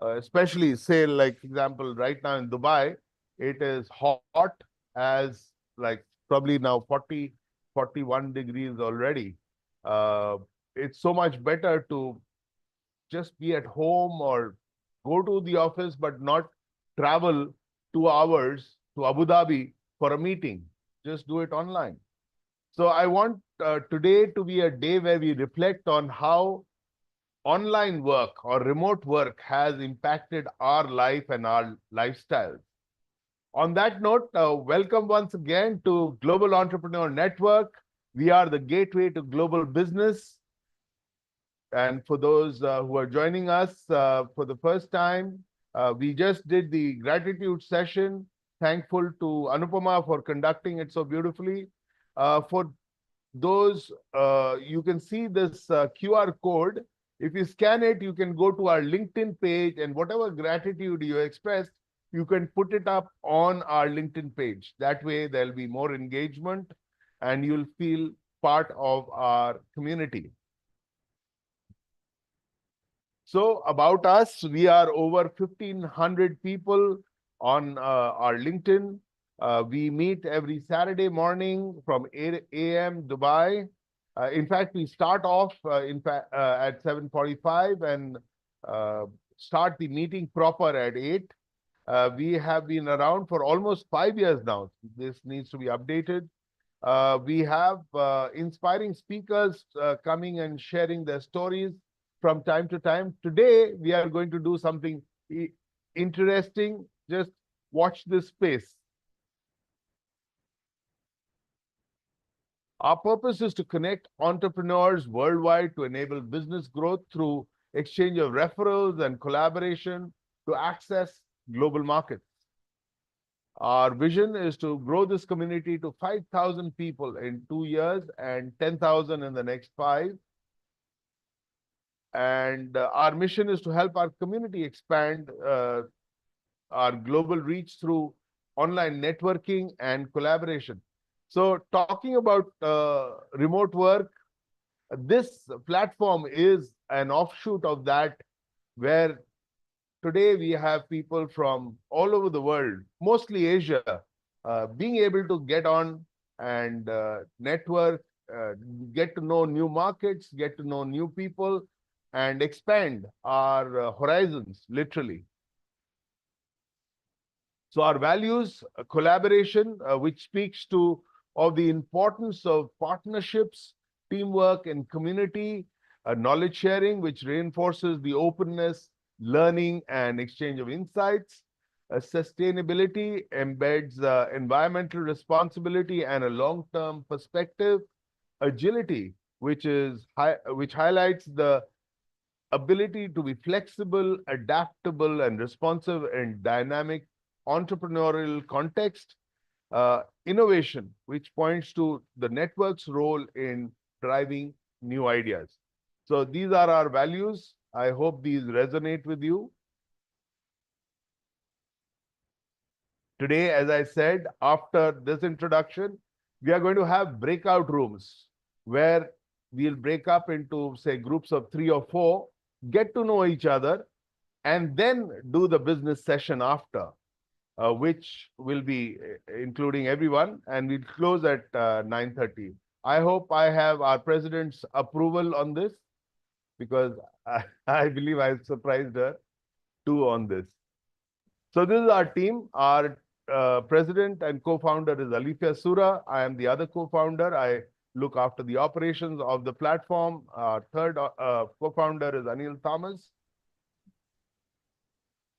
especially say like example right now in Dubai, it is hot as like probably now 40, 41 degrees already. Uh, it's so much better to just be at home or go to the office, but not travel 2 hours to Abu Dhabi for a meeting. Just do it online. So I want today to be a day where we reflect on how online work or remote work has impacted our life and our lifestyles. On that note, welcome once again to Global Entrepreneur Network. We are the gateway to global business. And for those who are joining us for the first time, we just did the gratitude session. Thankful to Anupama for conducting it so beautifully. For those, you can see this QR code. If you scan it, you can go to our LinkedIn page, and whatever gratitude you expressed, you can put it up on our LinkedIn page. That way, there'll be more engagement and you'll feel part of our community. So about us, we are over 1,500 people on our LinkedIn. We meet every Saturday morning from 8 a.m. Dubai. In fact, we start off at 7:45 and uh, start the meeting proper at 8. We have been around for almost 5 years now. This needs to be updated. We have inspiring speakers coming and sharing their stories from time to time. Today, we are going to do something interesting. Just watch this space. Our purpose is to connect entrepreneurs worldwide to enable business growth through exchange of referrals and collaboration to access global markets. Our vision is to grow this community to 5,000 people in 2 years and 10,000 in the next 5. And our mission is to help our community expand our global reach through online networking and collaboration. So talking about remote work, this platform is an offshoot of that, where today we have people from all over the world, mostly Asia, being able to get on and network, uh, get to know new markets, get to know new people, and expand our horizons, literally. So our values, collaboration, which speaks to of the importance of partnerships, teamwork, and community, knowledge sharing, which reinforces the openness, learning, and exchange of insights. Sustainability embeds environmental responsibility and a long-term perspective. Agility, which highlights the ability to be flexible, adaptable, and responsive in dynamic entrepreneurial context. Innovation, which points to the network's role in driving new ideas. So these are our values. I hope these resonate with you. Today, as I said, after this introduction, we are going to have breakout rooms where we'll break up into, say, groups of 3 or 4, get to know each other, and then do the business session after, which will be including everyone, and we'll close at 9:30. I hope I have our president's approval on this, because I believe I've surprised her too on this. So this is our team. Our president and co-founder is Alifia Sura. I am the other co-founder. I look after the operations of the platform. Our third co-founder is Anil Thomas.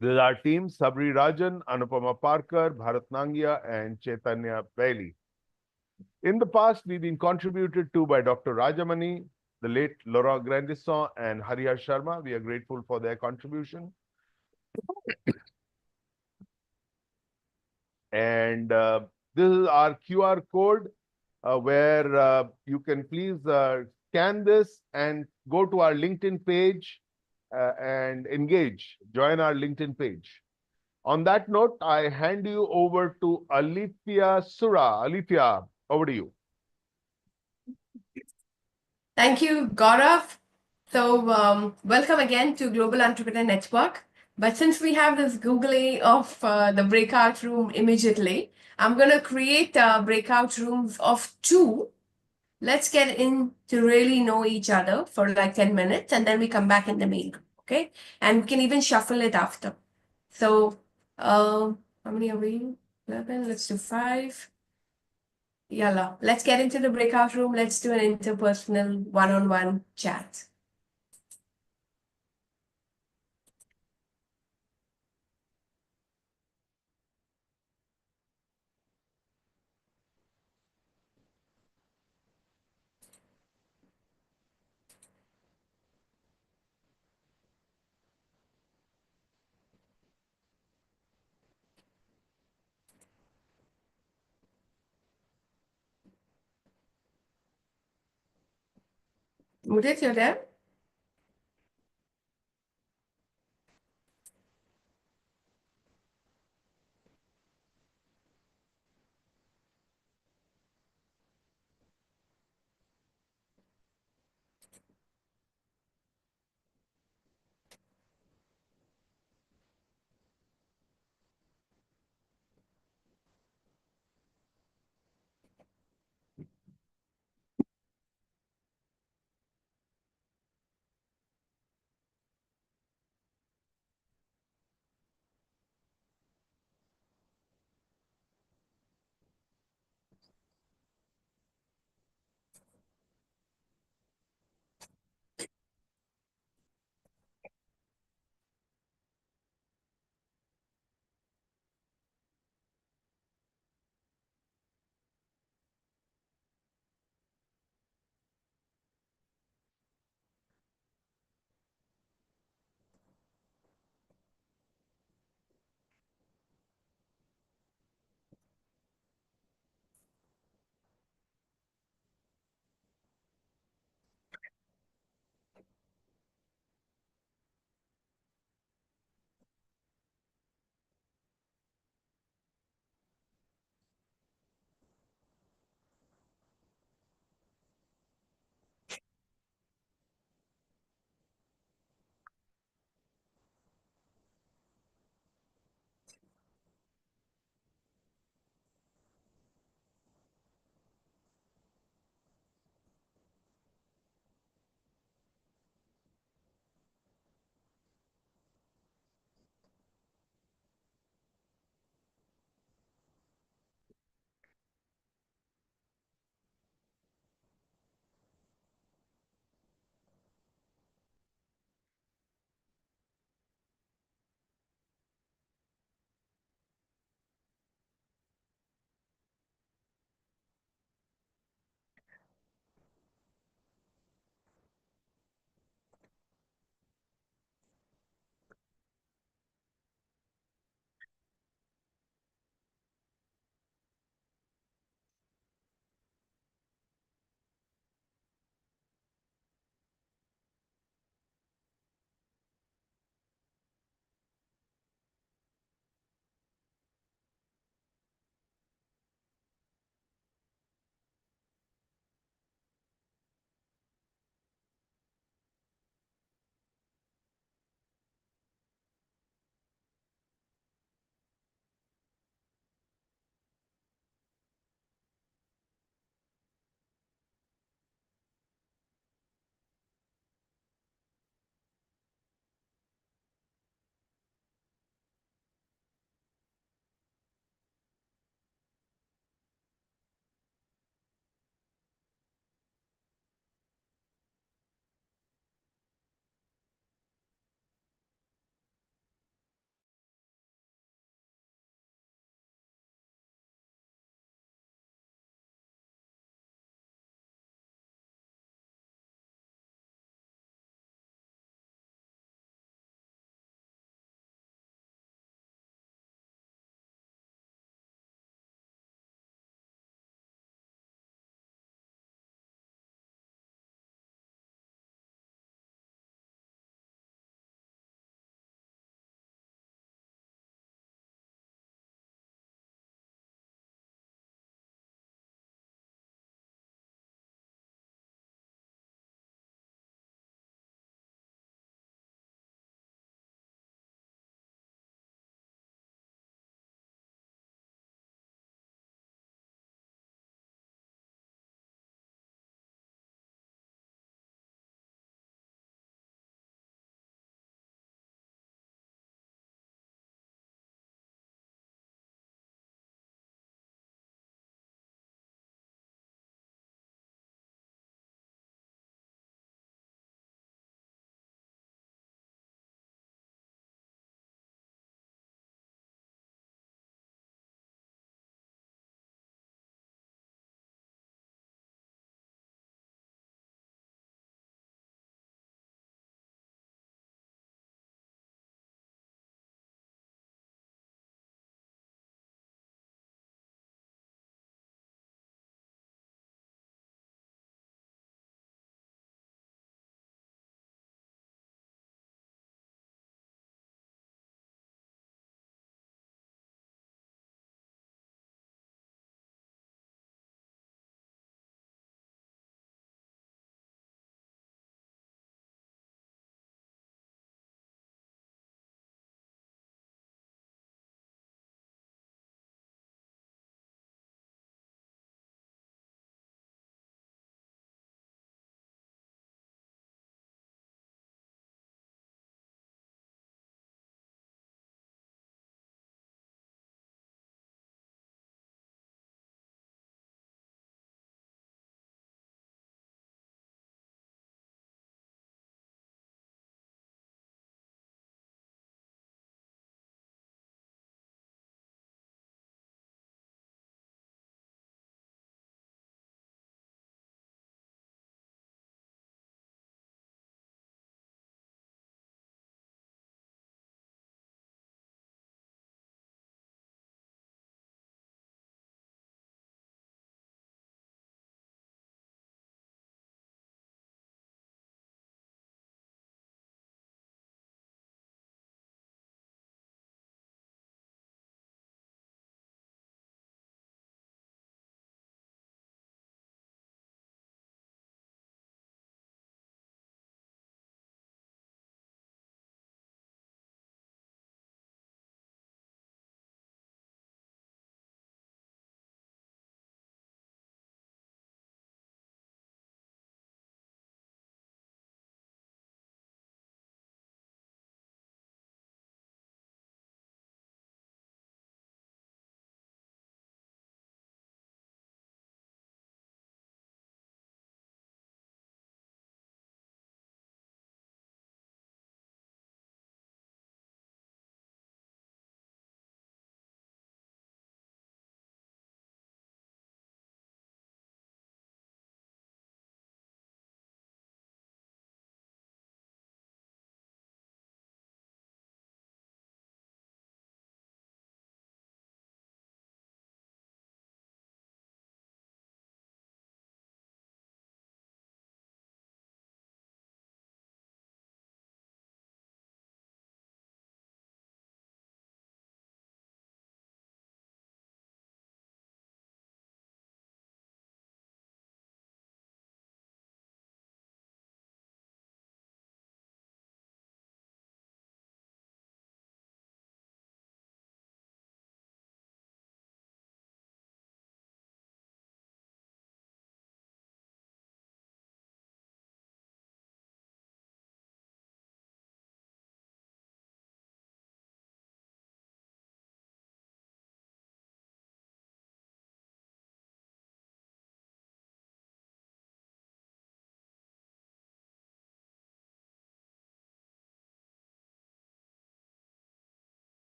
This is our team: Sabri Rajan, Anupama Parkar, Bharat Nangia, and Chaitanya Bailey. In the past, we've been contributed to by Dr. Rajamani, the late Laurent Grandisson, and Harihar Sharma. We are grateful for their contribution. And this is our QR code, where you can please scan this and go to our LinkedIn page and engage, join our LinkedIn page. On that note, I hand you over to Alifia Sura. Alifia, over to you. Thank you, Gaurav. So welcome again to Global Entrepreneur Network. But since we have this googly of the breakout room immediately, I'm going to create breakout rooms of two. Let's get in to really know each other for like 10 minutes and then we come back in the main group. Okay. And we can even shuffle it after. So, how many are we? 11. Let's do five. Yalla. Let's get into the breakout room. Let's do an interpersonal one-on-one chat. Mudit, you're there?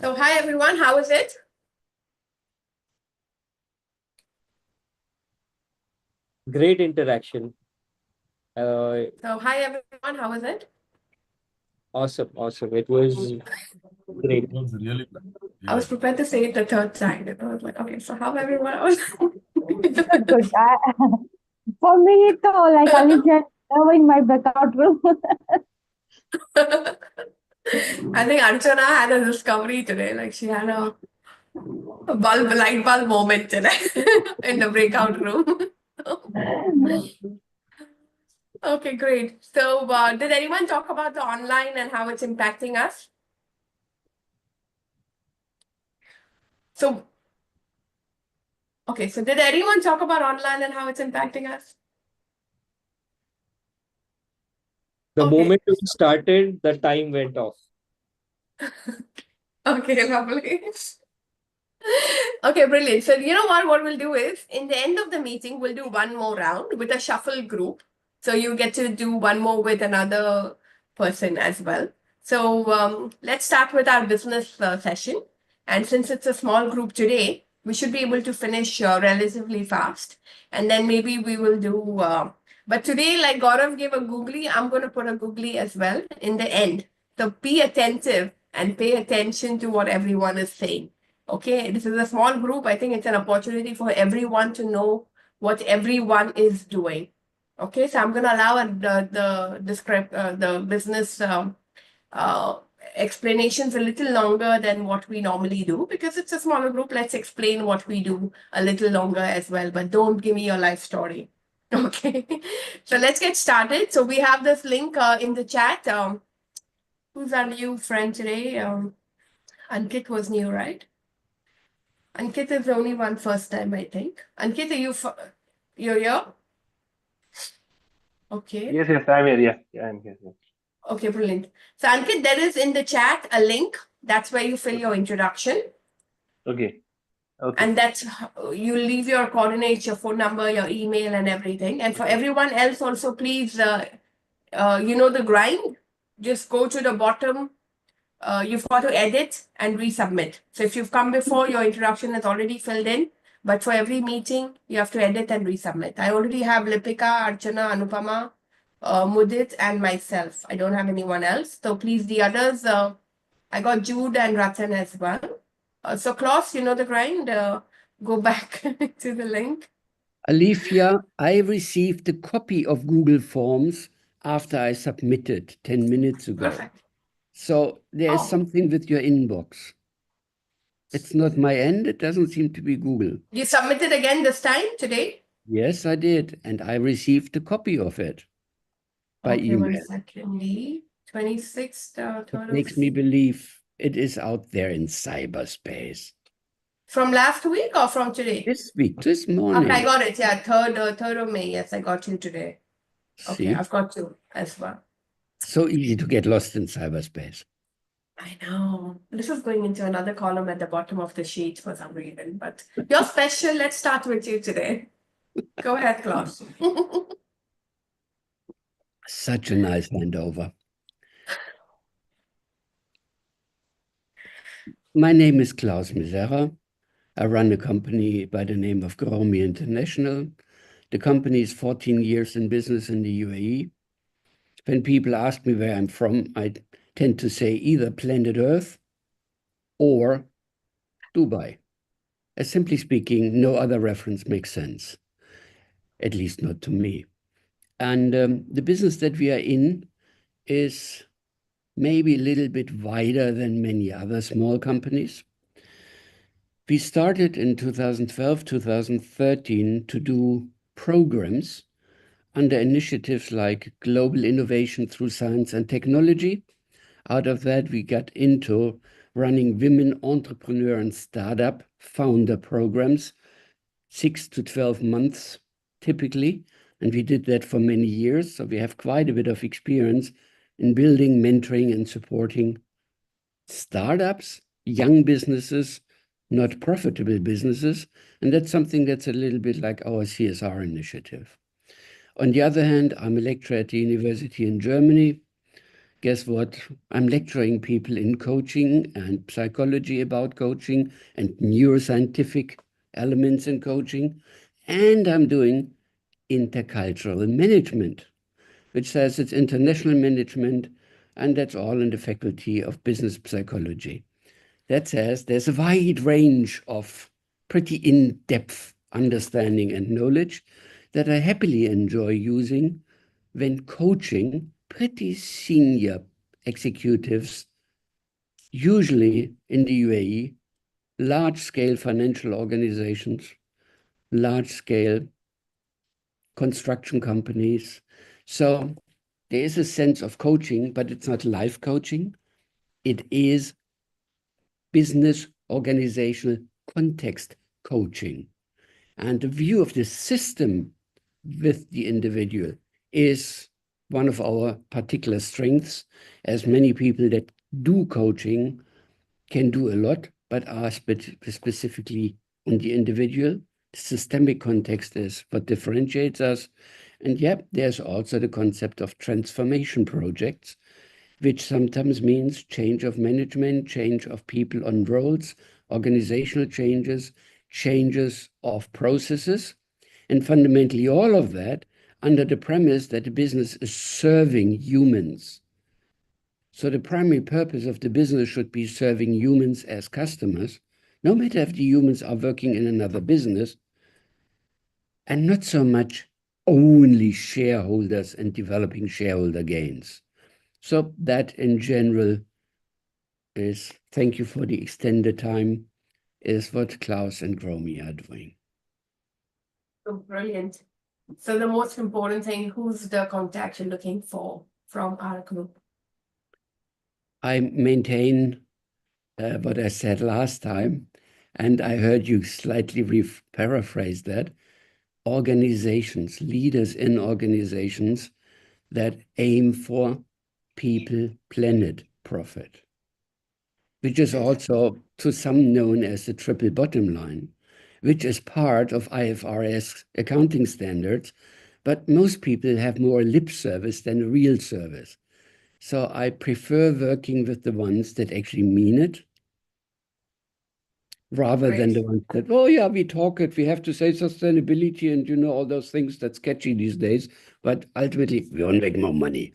So hi everyone, how is it? Great interaction. So hi everyone, how is it? Awesome, awesome. It was great. It was really bad. I was prepared to say it the third time. I was like, okay, so how everyone? I was Good. For me, though, like Alicia, in my breakout room. I think Archana had a discovery today. Like she had a light bulb moment today in the breakout room. Okay, great. So, did anyone talk about the online and how it's impacting us? So, okay, so did anyone talk about online and how it's impacting us? The Okay. moment we started, the time went off. Okay, lovely. Okay, brilliant. So you know what? What we'll do is, in the end of the meeting, we'll do one more round with a shuffle group. So you get to do one more with another person as well. So let's start with our business session. And since it's a small group today, we should be able to finish relatively fast. And then maybe we will do. But today, like Gaurav gave a googly, I'm going to put a googly as well in the end. So be attentive and pay attention to what everyone is saying. Okay, this is a small group. I think it's an opportunity for everyone to know what everyone is doing. Okay, so I'm going to allow the business explanations a little longer than what we normally do because it's a smaller group. Let's explain what we do a little longer as well, but don't give me your life story. Okay, so let's get started. So we have this link in the chat. Who's our new friend today? Ankit was new, right? Ankit is only one first time, I think. Ankit, you're here? Okay. Yes, yes, I'm here. Yeah, I'm here. Yeah. Okay, brilliant. So Ankit, there is in the chat a link. That's where you fill your introduction. Okay. Okay. And that's you leave your coordinates, your phone number, your email, and everything. And for everyone else, also please, you know the grind. Just go to the bottom. You've got to edit and resubmit. So if you've come before, your introduction is already filled in. But for every meeting, you have to edit and resubmit. I already have Lipika, Archana, Anupama, Mudit, and myself. I don't have anyone else. So please, the others, I got Jude and Ratan as well. So Klaus, you know the grind. Go back to the link. Alifia, I received a copy of Google Forms after I submitted 10 minutes ago. Perfect. So there's Oh. something with your inbox. It's not my end. It doesn't seem to be Google. You submitted again this time, today? Yes, I did. And I received a copy of it by Okay, email. 1 second. 26th, That 3rd makes of... me believe it is out there in cyberspace. From last week or from today? This week, this morning. Okay, I got it. Yeah, 3rd of May. Yes, I got you today. Okay, See? I've got you as well. So easy to get lost in cyberspace. I know. This is going into another column at the bottom of the sheet for some reason, but you're special. Let's start with you today. Go ahead, Klaus. Such a nice handover. My name is Klaus Misera. I run a company by the name of Gromi International. The company is 14 years in business in the UAE. When people ask me where I'm from, I tend to say either planet Earth or Dubai. Simply speaking, no other reference makes sense, at least not to me. And the business that we are in is maybe a little bit wider than many other small companies. We started in 2012, 2013 to do programs under initiatives like Global Innovation through Science and Technology. Out of that, we got into running women entrepreneur and startup founder programs, 6 to 12 months typically. And we did that for many years. So we have quite a bit of experience in building, mentoring, and supporting startups, young businesses, not profitable businesses. And that's something that's a little bit like our CSR initiative. On the other hand, I'm a lecturer at the university in Germany. guess what? I'm lecturing people in coaching and psychology about coaching and neuroscientific elements in coaching. And I'm doing intercultural management, which says it's international management, and that's all in the faculty of business psychology. That says there's a wide range of pretty in-depth understanding and knowledge that I happily enjoy using when coaching pretty senior executives, usually in the UAE, large-scale financial organizations, large-scale construction companies. So there is a sense of coaching, but it's not life coaching. It is business organizational context coaching. And the view of the system with the individual is one of our particular strengths, as many people that do coaching can do a lot, but are specifically on the individual. The systemic context is what differentiates us. And yeah, there's also the concept of transformation projects, which sometimes means change of management, change of people on roles, organizational changes, changes of processes, and fundamentally all of that under the premise that the business is serving humans. So the primary purpose of the business should be serving humans as customers, no matter if the humans are working in another business, and not so much only shareholders and developing shareholder gains. So that in general is, thank you for the extended time, is what Klaus and Romy are doing. Oh, brilliant. So the most important thing, who's the contact you're looking for from our group? I maintain what I said last time, and I heard you slightly paraphrase that. Organizations, leaders in organizations that aim for people, planet, profit, which is also to some known as the triple bottom line, which is part of IFRS accounting standards, but most people have more lip service than real service. So I prefer working with the ones that actually mean it, rather than the ones that, oh yeah, we talk it, we have to say sustainability and all those things that's catchy these days, but ultimately we want to make more money.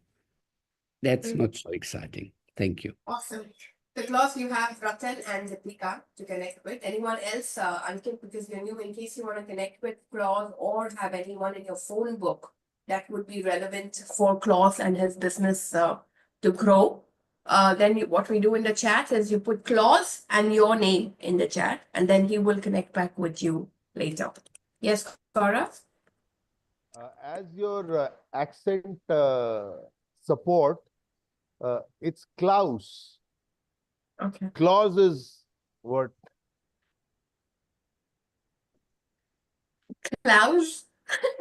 That's not so exciting. Thank you. Awesome. The class you have Ratan and Deepika to connect with. Anyone else, Ankit, because you're new, in case you want to connect with Claus or have anyone in your phone book that would be relevant for Claus and his business to grow. Then what we do in the chat is you put Claus and your name in the chat, and then he will connect back with you later. Yes, Cora? As your accent support, it's Klaus. Okay. Klaus is what? Klaus?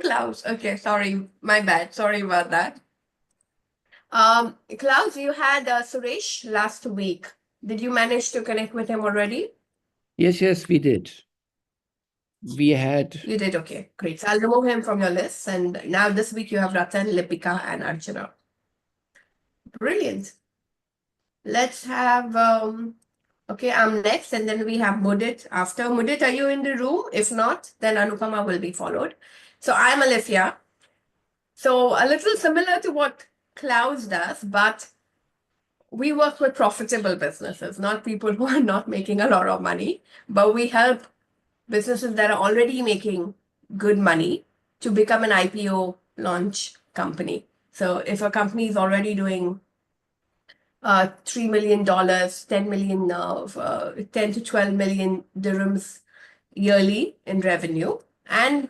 Klaus. Okay, sorry. My bad. Sorry about that. Klaus, you had Suresh last week. Did you manage to connect with him already? Yes, we did. We had. You did, okay, great. So I'll remove him from your list. And now this week you have Ratan, Lipika, and Archana. Brilliant. Let's have, okay, I'm next, and then we have Mudit after. Mudit, are you in the room? If not, then Anupama will be followed. So I'm Alithia. So a little similar to what Klaus does, but we work with profitable businesses, not people who are not making a lot of money, but we help businesses that are already making good money to become an IPO launch company. So if a company is already doing $3 million, 10 million, 10 to 12 million dirhams yearly in revenue, and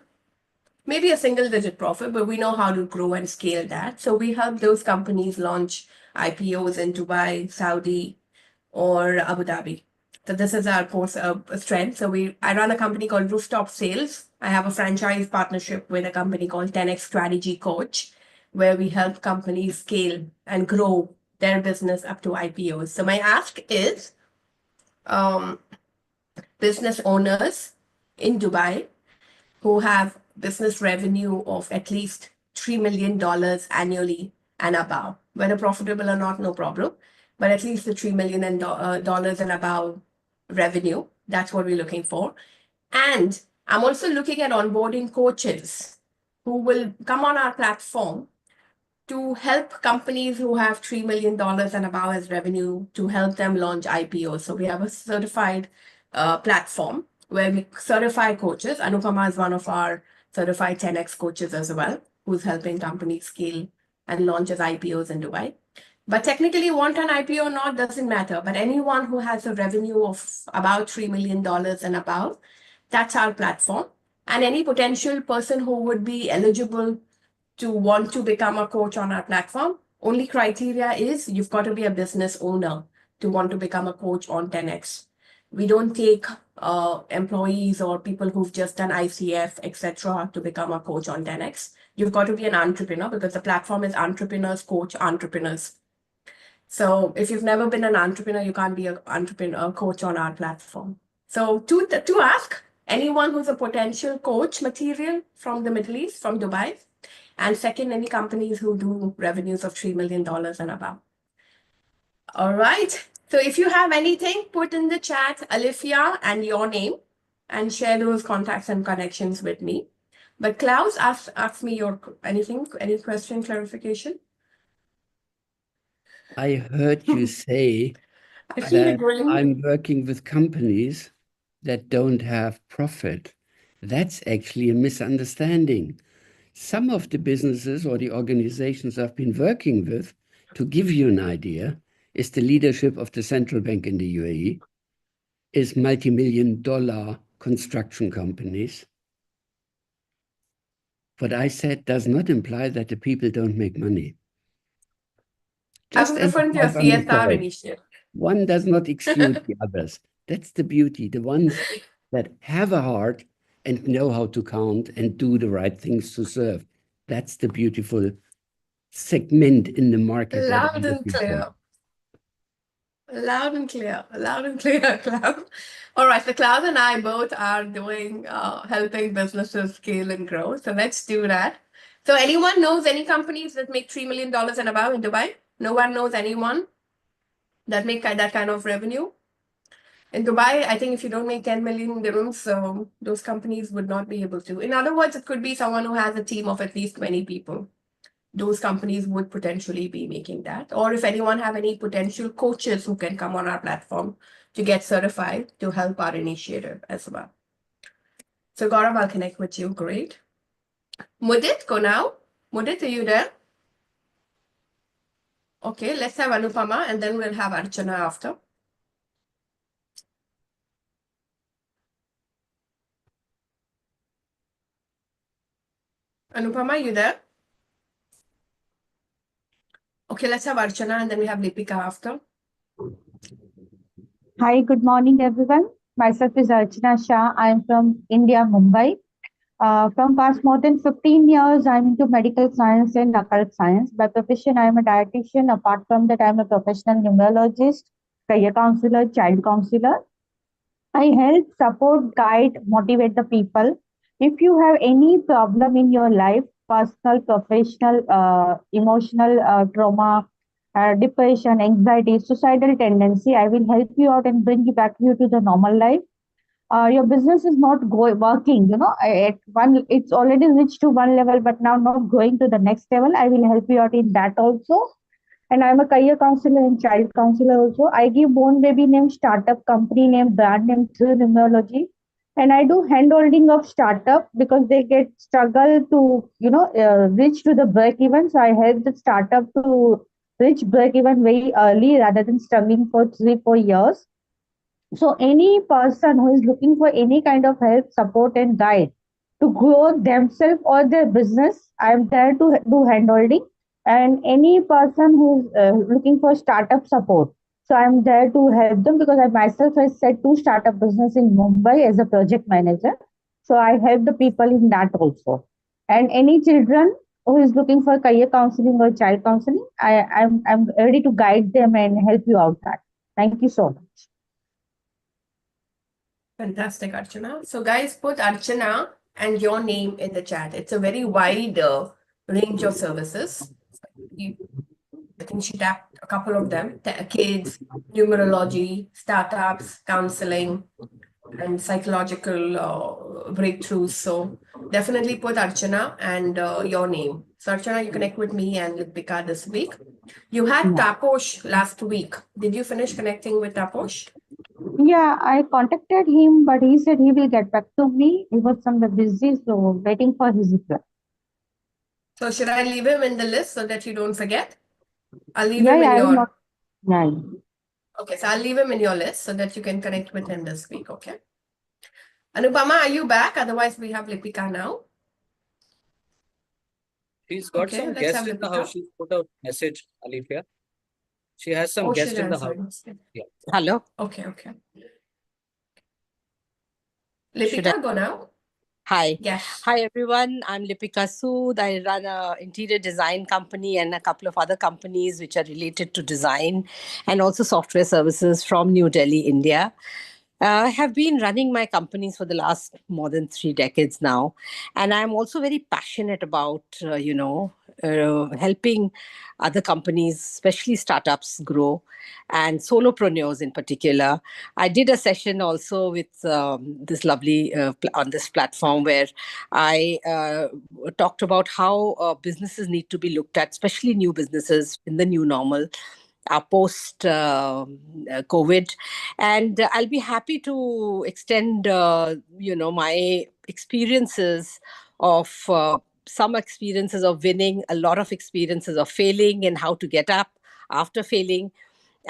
maybe a single digit profit, but we know how to grow and scale that. So we help those companies launch IPOs in Dubai, Saudi, or Abu Dhabi. So this is our core strength. So I run a company called Rooftop Sales. I have a franchise partnership with a company called 10X Strategy Coach, where we help companies scale and grow their business up to IPOs. So my ask is business owners in Dubai who have business revenue of at least $3 million annually and above. Whether profitable or not, no problem. But at least the $3 million dollars and above revenue, that's what we're looking for. And I'm also looking at onboarding coaches who will come on our platform to help companies who have $3 million and above as revenue to help them launch IPOs. So we have a certified platform where we certify coaches. Anupama is one of our certified 10X coaches as well, who's helping companies scale and launch as IPOs in Dubai. But technically, want an IPO or not doesn't matter. But anyone who has a revenue of about $3 million and above, that's our platform. And any potential person who would be eligible to want to become a coach on our platform, only criteria is you've got to be a business owner to want to become a coach on 10X. We don't take employees or people who've just done ICF, etc., to become a coach on 10X. You've got to be an entrepreneur because the platform is entrepreneurs coach entrepreneurs. So if you've never been an entrepreneur, you can't be an entrepreneur coach on our platform. So to ask anyone who's a potential coach material from the Middle East, from Dubai, and second, any companies who do revenues of $3 million and above. All right. So if you have anything, put in the chat Alifia and your name and share those contacts and connections with me. But Klaus, ask me any question, clarification? I heard you say I see the that grin. I'm working with companies that don't have profit. That's actually a misunderstanding. Some of the businesses or the organizations I've been working with, to give you an idea, is the leadership of the central bank in the UAE, is multi-million-dollar construction companies. What I said does not imply that the people don't make money. I was referring to a CSR unemployed. initiative. One does not exclude the others. That's the beauty. The ones that have a heart and know how to count and do the right things to serve. That's the beautiful segment in the market that Loud I'm and looking clear. for. Loud and clear. Loud and clear, Klaus. All right, so Klaus and I both are doing helping businesses scale and grow. So let's do that. So anyone knows any companies that make $3 million and above in Dubai? No one knows anyone that make that kind of revenue? In Dubai, I think if you don't make 10 million dirhams, so those companies would not be able to. In other words, it could be someone who has a team of at least 20 people. Those companies would potentially be making that. Or if anyone have any potential coaches who can come on our platform to get certified to help our initiative as well. So Gaurav, I'll connect with you. Great. Mudit, go now. Mudit, are you there? Okay, let's have Anupama and then we'll have Archana after. Anupama, you there? Okay, let's have Archana and then we have Lipika after. Hi, good morning, everyone. Myself is Archana Shah. I am from India, Mumbai. From past more than 15 years, I'm into medical science and occult science. By profession, I am a dietitian. Apart from that, I am a professional numerologist, career counselor, child counselor. I help, support, guide, motivate the people. If you have any problem in your life, personal, professional, emotional trauma, depression, anxiety, suicidal tendency, I will help you out and bring you back you to the normal life. Your business is not working, at one, it's already reached to one level, but now not going to the next level. I will help you out in that also. And I'm a career counselor and child counselor also. I give born baby name, startup company name, brand name through numerology. And I do handholding of startup because they get struggle to, reach to the break even. So I help the startup to reach break even very early rather than struggling for 3-4 years. So any person who is looking for any kind of help, support, and guide to grow themselves or their business, I am there to do handholding. And any person who is looking for startup support, so I'm there to help them because I myself I set 2 startup business in Mumbai as a project manager. So I help the people in that also. And any children who is looking for career counseling or child counseling, I'm ready to guide them and help you out that. Thank you so much. Fantastic, Archana. So guys, put Archana and your name in the chat. It's a very wide range of services. I think she tapped a couple of them, kids, numerology, startups, counseling, and psychological breakthroughs. So definitely put Archana and your name. So Archana, you connect with me and Lipika this week. You had Yeah. Taposh last week. Did you finish connecting with Taposh? Yeah, I contacted him, but he said he will get back to me. He was somewhere busy, so waiting for his reply. So should I leave him in the list so that you don't forget? I'll leave Yeah, him yeah, in I will your... not. Yeah. Okay, so I'll leave him in your list so that you can connect with him this week, okay? Anupama, are you back? Otherwise, we have Lipika now. She's got Okay, some let's have guests in the house. Lipika. She put a message, Alifia. She has some Oh, guests she's in the answered. house. Yeah. Hello. Okay, okay. Should I? Lipika, go now. Hi. Yes. Hi, everyone. I'm Lipika Sood. I run a interior design company and a couple of other companies which are related to design and also software services from New Delhi, India. I have been running my companies for the last more than 3 decades now. And I'm also very passionate about, helping other companies, especially startups, grow and solopreneurs in particular. I did a session also with this lovely on this platform where I talked about how businesses need to be looked at, especially new businesses in the new normal post COVID, and I'll be happy to extend, my experiences of some experiences of winning, a lot of experiences of failing, and how to get up after failing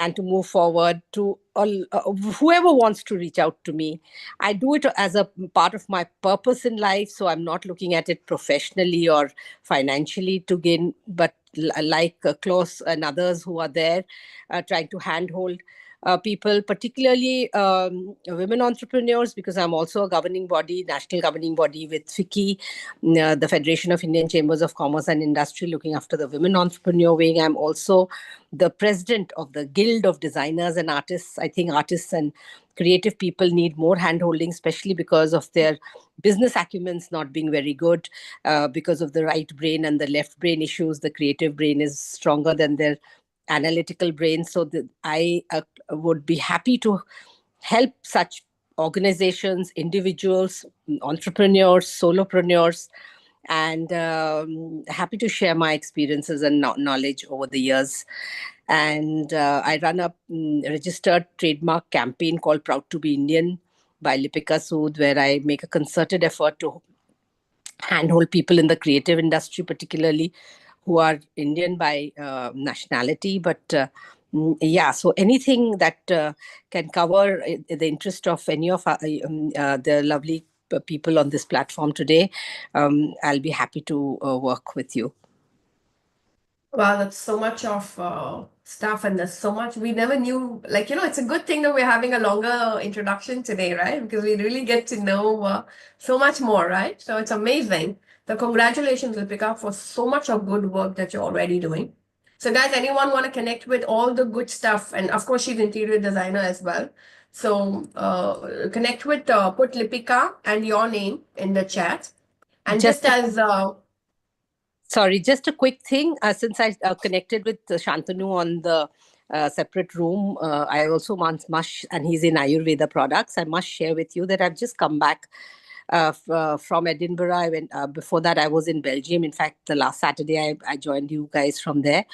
and to move forward to whoever wants to reach out to me. I do it as a part of my purpose in life, so I'm not looking at it professionally or financially to gain, but like Klaus and others who are there trying to handhold people, particularly women entrepreneurs, because I'm also a governing body, national governing body with FICCI, the Federation of Indian Chambers of Commerce and Industry, looking after the women entrepreneur wing. I'm also the president of the Guild of Designers and Artists. I think artists and creative people need more handholding, especially because of their business acumens not being very good, because of the right brain and the left brain issues. The creative brain is stronger than their analytical brain. So I would be happy to help such organizations, individuals, entrepreneurs, solopreneurs, and happy to share my experiences and knowledge over the years. And I run a registered trademark campaign called Proud to be Indian by Lipika Sood, where I make a concerted effort to handhold people in the creative industry, particularly who are Indian by nationality. But yeah, so anything that can cover the interest of any of the lovely people on this platform today, I'll be happy to work with you. Wow, that's so much of stuff, and there's so much we never knew. Like, it's a good thing that we're having a longer introduction today, right? Because we really get to know so much more, right? So it's amazing. So congratulations, Lipika, for so much of good work that you're already doing. So guys, anyone want to connect with all the good stuff? And of course, she's interior designer as well. So connect with, put Lipika and your name in the chat. And just as... Sorry, just a quick thing. Since I connected with Shantanu on the separate room, I also must, and he's in Ayurveda products, I must share with you that I've just come back from Edinburgh. I went, before that, I was in Belgium. In fact, the last Saturday, I joined you guys from there,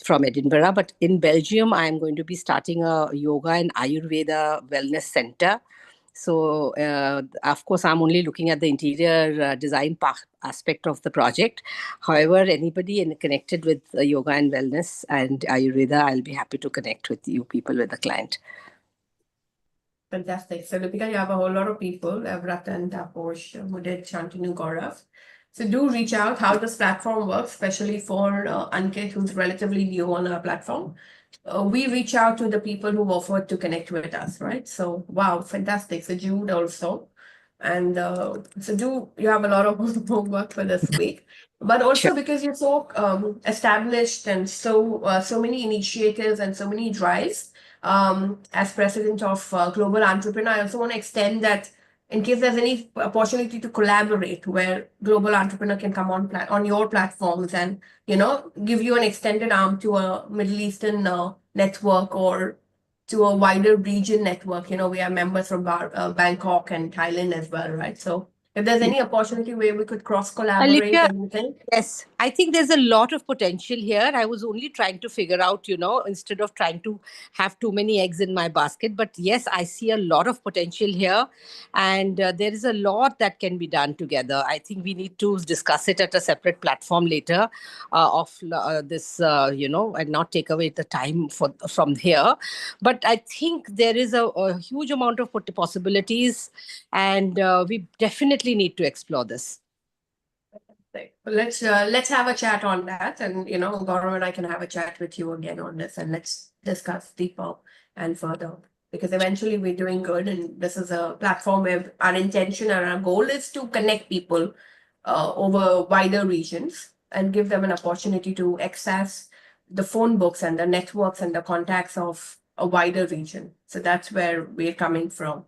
from Edinburgh. But in Belgium, I'm going to be starting a yoga and Ayurveda wellness center. So, of course, I'm only looking at the interior design aspect of the project. However, anybody connected with yoga and wellness and Ayurveda, I'll be happy to connect with you people, with the client. Fantastic. So, Lipika, you have a whole lot of people, Ratan, Taposh, Mudit, Shantanu, Gaurav. So do reach out how this platform works, especially for Ankit, who's relatively new on our platform. We reach out to the people who offered to connect with us, right? So, wow, fantastic. So Jude also. And so you have a lot of homework for this week. But also because you're so established and so many initiatives and so many drives, as president of Global Entrepreneur, I also want to extend that in case there's any opportunity to collaborate where global entrepreneur can come on your platforms and, give you an extended arm to a Middle Eastern network or to a wider region network. We are members from Bangkok and Thailand as well, right? So if there's any opportunity where we could cross collaborate Olivia, and anything. yes, I think there's a lot of potential here. I was only trying to figure out, instead of trying to have too many eggs in my basket. But yes, I see a lot of potential here. And there is a lot that can be done together. I think we need to discuss it at a separate platform later of this, and not take away the time from here. But I think there is a huge amount of possibilities. And we definitely need to explore this. Let's have a chat on that, and Gaurav and I can have a chat with you again on this, and let's discuss deeper and further. Because eventually we're doing good, and this is a platform where our intention and our goal is to connect people over wider regions and give them an opportunity to access the phone books and the networks and the contacts of a wider region. So that's where we're coming from.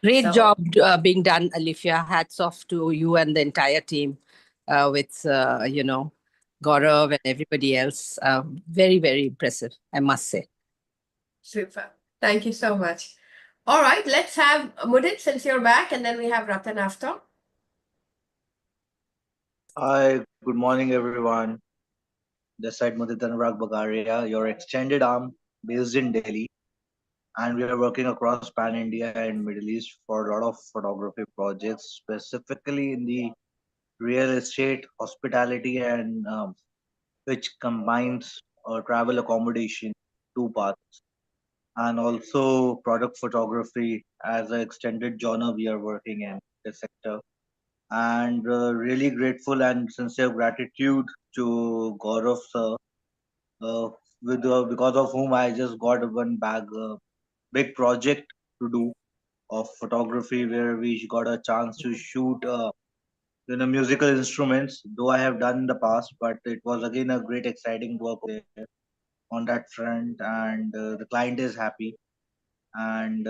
Great So- job being done, Alifia. Hats off to you and the entire team with, Gaurav and everybody else. Very, very impressive, I must say. Super. Thank you so much. All right, let's have Mudit since you're back, and then we have Ratan after. Hi, good morning, everyone. This side Mudit Anurag Bagaria, your extended arm based in Delhi. And we are working across Pan India and Middle East for a lot of photography projects, specifically in the real estate, hospitality, and which combines travel accommodation, two parts, and also product photography as an extended genre we are working in this sector. And really grateful and sincere gratitude to Gaurav sir, because of whom I just got one big project to do of photography where we got a chance to shoot musical instruments. Though I have done in the past, but it was again a great exciting work there on that front, and the client is happy, and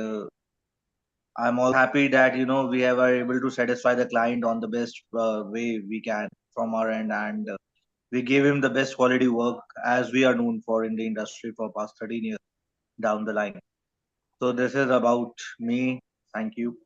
I'm all happy that we are able to satisfy the client on the best way we can from our end, and we gave him the best quality work as we are known for in the industry for past 13 years down the line. So this is about me. Thank you.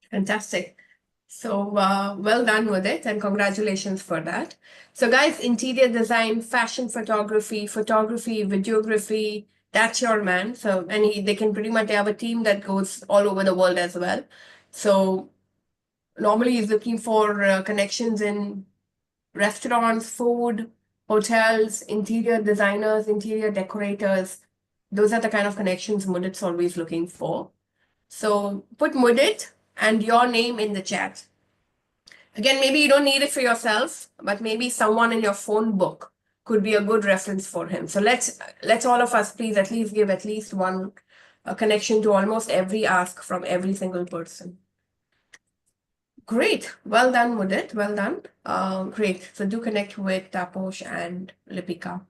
Fantastic. So well done with it, and congratulations for that. So guys, interior design, fashion photography, videography, that's your man. So they can pretty much have a team that goes all over the world as well. So normally he's looking for connections in restaurants, food, hotels, interior designers, interior decorators. Those are the kind of connections Mudit's always looking for. So put Mudit and your name in the chat. Again, maybe you don't need it for yourself, but maybe someone in your phone book could be a good reference for him. So let's all of us please at least give at least one connection to almost every ask from every single person. Great. Well done, Mudit. Well done. Great. So do connect with Taposh and Lipika.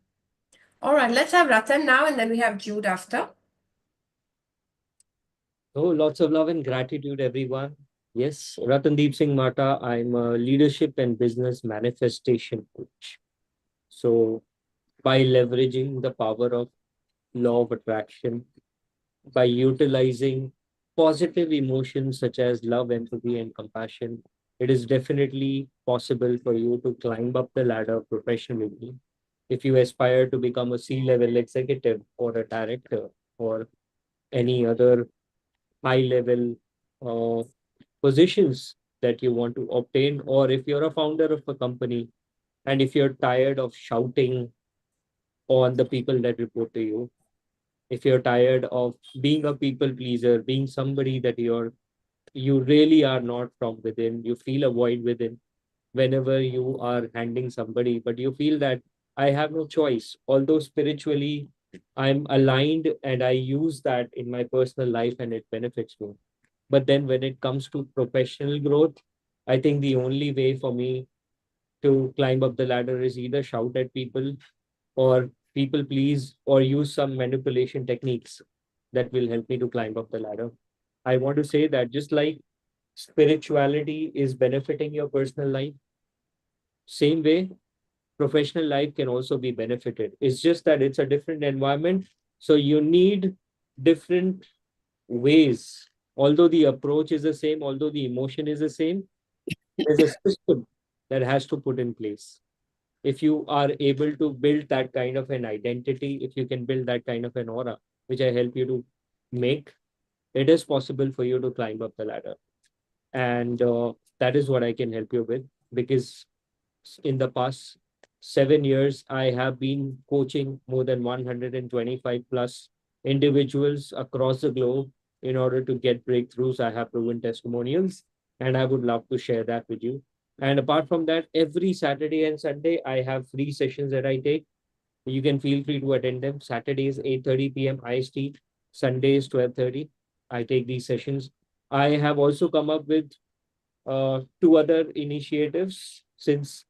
All right, let's have Ratan now, and then we have Jude after. Oh, lots of love and gratitude, everyone. Yes, Ratandeep Singh Mata. I'm a leadership and business manifestation coach. So, by leveraging the power of law of attraction, by utilizing positive emotions such as love, empathy, and compassion, it is definitely possible for you to climb up the ladder professionally. If you aspire to become a C-level executive or a director or any other high-level positions that you want to obtain, or if you're a founder of a company and if you're tired of shouting on the people that report to you, if you're tired of being a people pleaser, being somebody that you really are not from within, you feel a void within whenever you are handling somebody, but you feel that I have no choice. Although spiritually I'm aligned and I use that in my personal life and it benefits me. But then when it comes to professional growth, I think the only way for me to climb up the ladder is either shout at people or people please or use some manipulation techniques that will help me to climb up the ladder. I want to say that just like spirituality is benefiting your personal life, same way professional life can also be benefited. It's just that it's a different environment. So you need different ways. Although the approach is the same, although the emotion is the same, there's a system that has to put in place. If you are able to build that kind of an identity, if you can build that kind of an aura, which I help you to make, it is possible for you to climb up the ladder. And that is what I can help you with, because in the past 7 years, I have been coaching more than 125 plus individuals across the globe in order to get breakthroughs. I have proven testimonials, and I would love to share that with you. And apart from that, every Saturday and Sunday, I have free sessions that I take. You can feel free to attend them. Saturdays, 8:30 p.m. IST, Sundays, 12:30. I take these sessions. I have also come up with two other initiatives. Since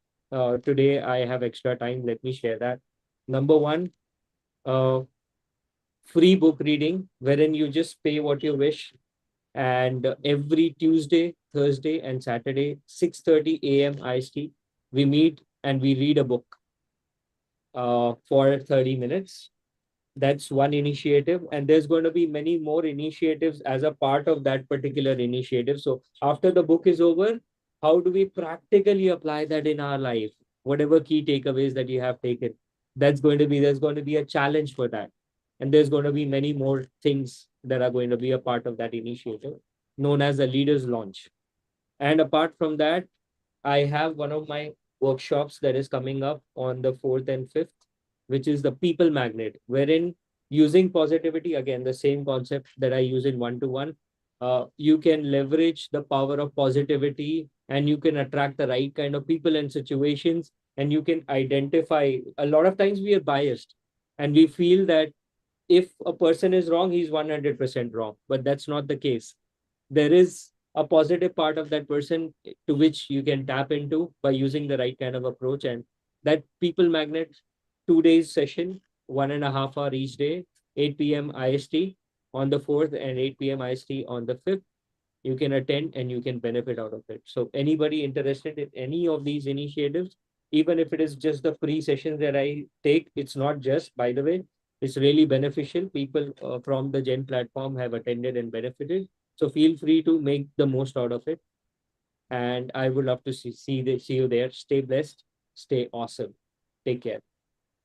today I have extra time, let me share that. Number one, uh, free book reading, wherein you just pay what you wish. And every Tuesday, Thursday, and Saturday, 6:30 a.m. IST, we meet and we read a book for 30 minutes. That's one initiative, and there's going to be many more initiatives as a part of that particular initiative. So after the book is over, how do we practically apply that in our life? Whatever key takeaways that you have taken, there's going to be a challenge for that. And there's going to be many more things that are going to be a part of that initiative, known as the leaders launch. And apart from that, I have one of my workshops that is coming up on the 4th and 5th, which is the people magnet, wherein using positivity, again, the same concept that I use in one-to-one, you can leverage the power of positivity and you can attract the right kind of people and situations, and you can identify. A lot of times we are biased and we feel that if a person is wrong, he's 100% wrong, but that's not the case. There is a positive part of that person to which you can tap into by using the right kind of approach. And that people magnet 2 days session, 1.5 hour each day, 8 p.m. IST on the 4th and 8 p.m. IST on the 5th, you can attend and you can benefit out of it. So anybody interested in any of these initiatives, even if it is just the free sessions that I take, it's not just, by the way, it's really beneficial. People from the Gen platform have attended and benefited. So feel free to make the most out of it. And I would love to see you there. Stay blessed. Stay awesome. Take care.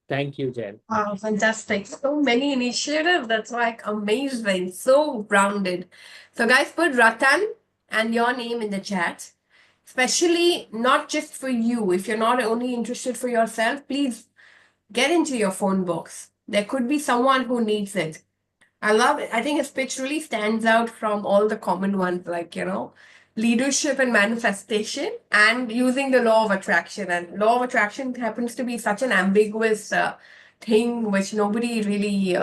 Thank you, Jen. Wow, fantastic. So many initiatives. That's like amazing. So rounded. So guys, put Ratan and your name in the chat. Especially not just for you. If you're not only interested for yourself, please get into your phone box. There could be someone who needs it. I love it. I think his pitch really stands out from all the common ones, like, leadership and manifestation and using the law of attraction. And law of attraction happens to be such an ambiguous thing which nobody really,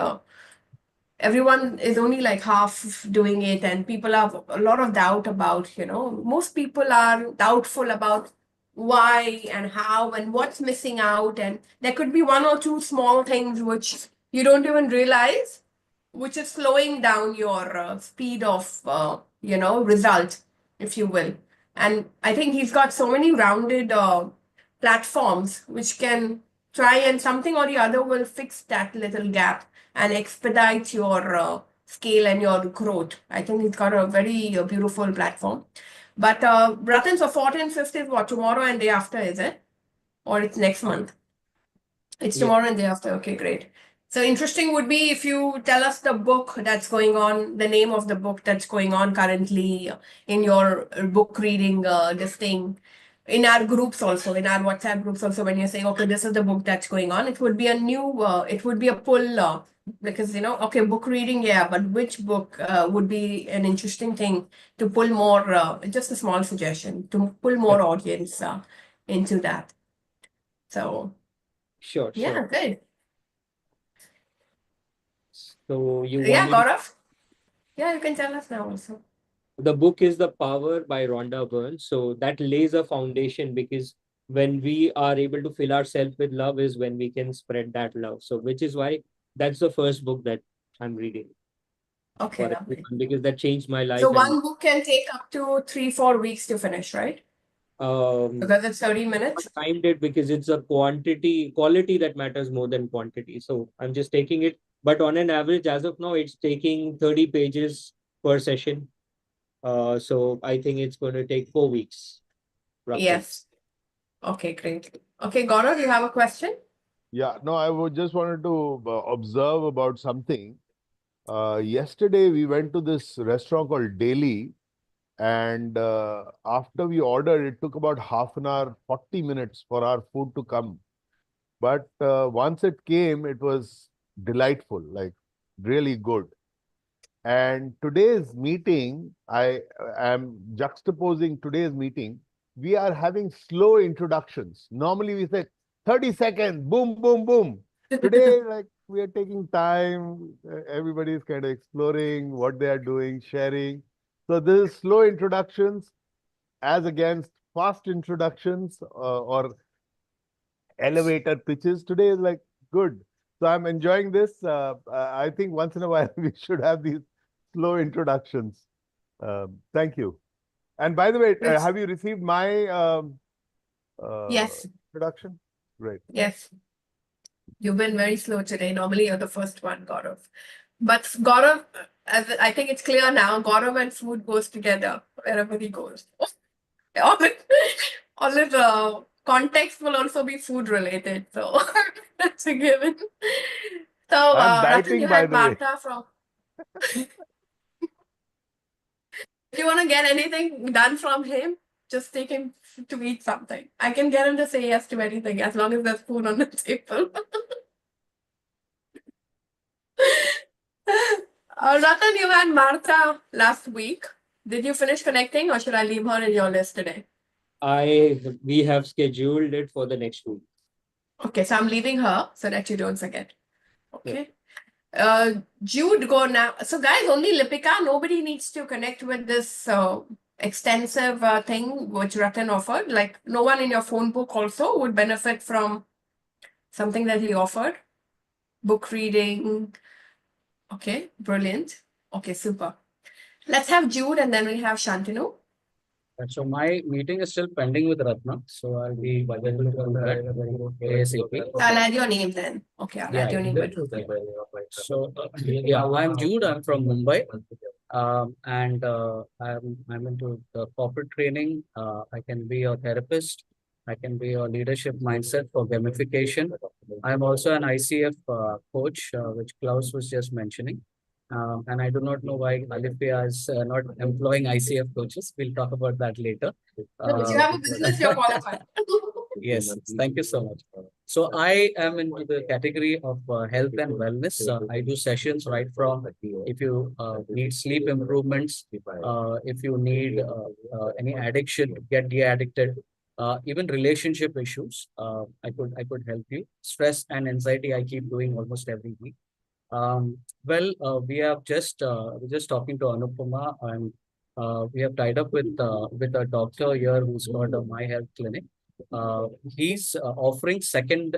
everyone is only like half doing it, and people have a lot of doubt about, most people are doubtful about why and how and what's missing out. And there could be one or two small things which you don't even realize, which is slowing down your speed of, result, if you will. And I think he's got so many rounded platforms which can try, and something or the other will fix that little gap and expedite your scale and your growth. I think he's got a very beautiful platform. But Ratan, so 4th and 5th is what, tomorrow and day after, is it? Or it's next month? It's Yeah. tomorrow and day after. Okay, great. So interesting would be if you tell us the book that's going on, the name of the book that's going on currently in your book reading, this thing, in our groups also, in our WhatsApp groups also, when you're saying, okay, this is the book that's going on, it would be a new, it would be a pull, because, okay, book reading, yeah, but which book would be an interesting thing to pull more, just a small suggestion, to pull more audience into that. So, Sure. yeah, good. So you want Yeah, me to Gaurav? Yeah, you can tell us now also. The book is The Power by Rhonda Byrne. So that lays a foundation, because when we are able to fill ourselves with love is when we can spread that love. So which is why that's the first book that I'm reading. Okay, for lovely. everyone, because that changed my life. So And one book can take up to 3-4 weeks to finish, right? Because it's 30 minutes. timed it because it's a quality that matters more than quantity. So I'm just taking it, but on an average, as of now, it's taking 30 pages per session. So I think it's going to take 4 weeks, roughly. Yes. Okay, great. Okay, Gaurav, you have a question? Yeah, no, I would just wanted to observe about something. Yesterday, we went to this restaurant called Daily, and after we ordered, it took about half an hour, 40 minutes for our food to come. But once it came, it was delightful, like really good. And today's meeting, I am juxtaposing today's meeting. We are having slow introductions. Normally we say 30 seconds, boom, boom, boom. Today, like we are taking time. Everybody is kind of exploring what they are doing, sharing. So this is slow introductions as against fast introductions or elevator pitches. Today is like good. So I'm enjoying this. I think once in a while we should have these slow introductions. Thank you. And by the way, Yes. have you received my Yes. introduction? Great. Yes. You've been very slow today. Normally, you're the first one, Gaurav. But Gaurav, I think it's clear now, Gaurav and food goes together wherever he goes. All the context will also be food related. So that's a given. So I'm Ratan, dieting, you by had the way. Martha from. If you want to get anything done from him, just take him to eat something. I can get him to say yes to anything as long as there's food on the table. Ratan, you had Martha last week. Did you finish connecting or should I leave her in your list today? We have scheduled it for the next week. Okay, so I'm leaving her so that you don't forget. Yeah. Okay. Jude, go now. So guys, only Lipika. Nobody needs to connect with this extensive thing which Ratan offered. Like no one in your phone book also would benefit from something that he offered. Book reading. Okay, brilliant. Okay, super. Let's have Jude and then we have Shantanu. So my meeting is still pending with Ratna, so I'll be available to do that ASAP. I'll add your name then. Okay, I'll add your name. So yeah, I'm Jude. I'm from Mumbai, and I'm into the corporate training. I can be a therapist. I can be a leadership mindset for gamification. I'm also an ICF coach, which Klaus was just mentioning. And I do not know why Alipia is not employing ICF coaches. We'll talk about that later. If you have a business, you're qualified. Yes, thank you so much. So I am into the category of health and wellness. I do sessions right from if you need sleep improvements, if you need any addiction, get de-addicted, even relationship issues. I could help you. Stress and anxiety, I keep doing almost every week. We have we're just talking to Anupama, and we have tied up with a doctor here who's got a My Health clinic. He's offering second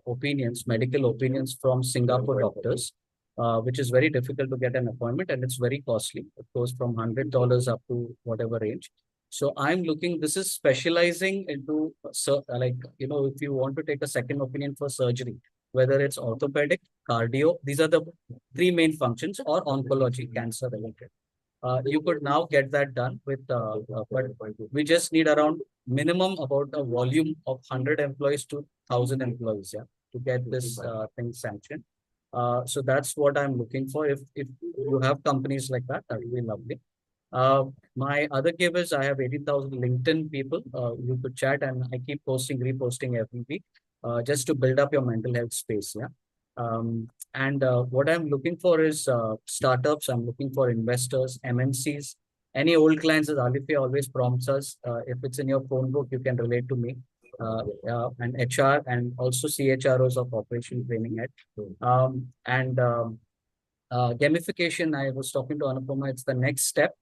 opinions, medical opinions from Singapore doctors, which is very difficult to get an appointment and it's very costly. It goes from $100 up to whatever range. So I'm looking, this is specializing into, if you want to take a second opinion for surgery, whether it's orthopedic, cardio, these are the three main functions, or oncology, cancer related. You could now get that done with, but we just need around minimum about a volume of 100 employees to 1,000 employees, yeah, to get this thing sanctioned. So that's what I'm looking for. If you have companies like that, that would be lovely. My other give is I have 80,000 LinkedIn people. You could chat, and I keep reposting every week, just to build up your mental health space. Yeah. What I'm looking for is startups. I'm looking for investors, MNCs, any old clients. As Alifia always prompts us, if it's in your phone book, you can relate to me. And HR and also CHROs of operation training head. Gamification, I was talking to Anupama, it's the next step.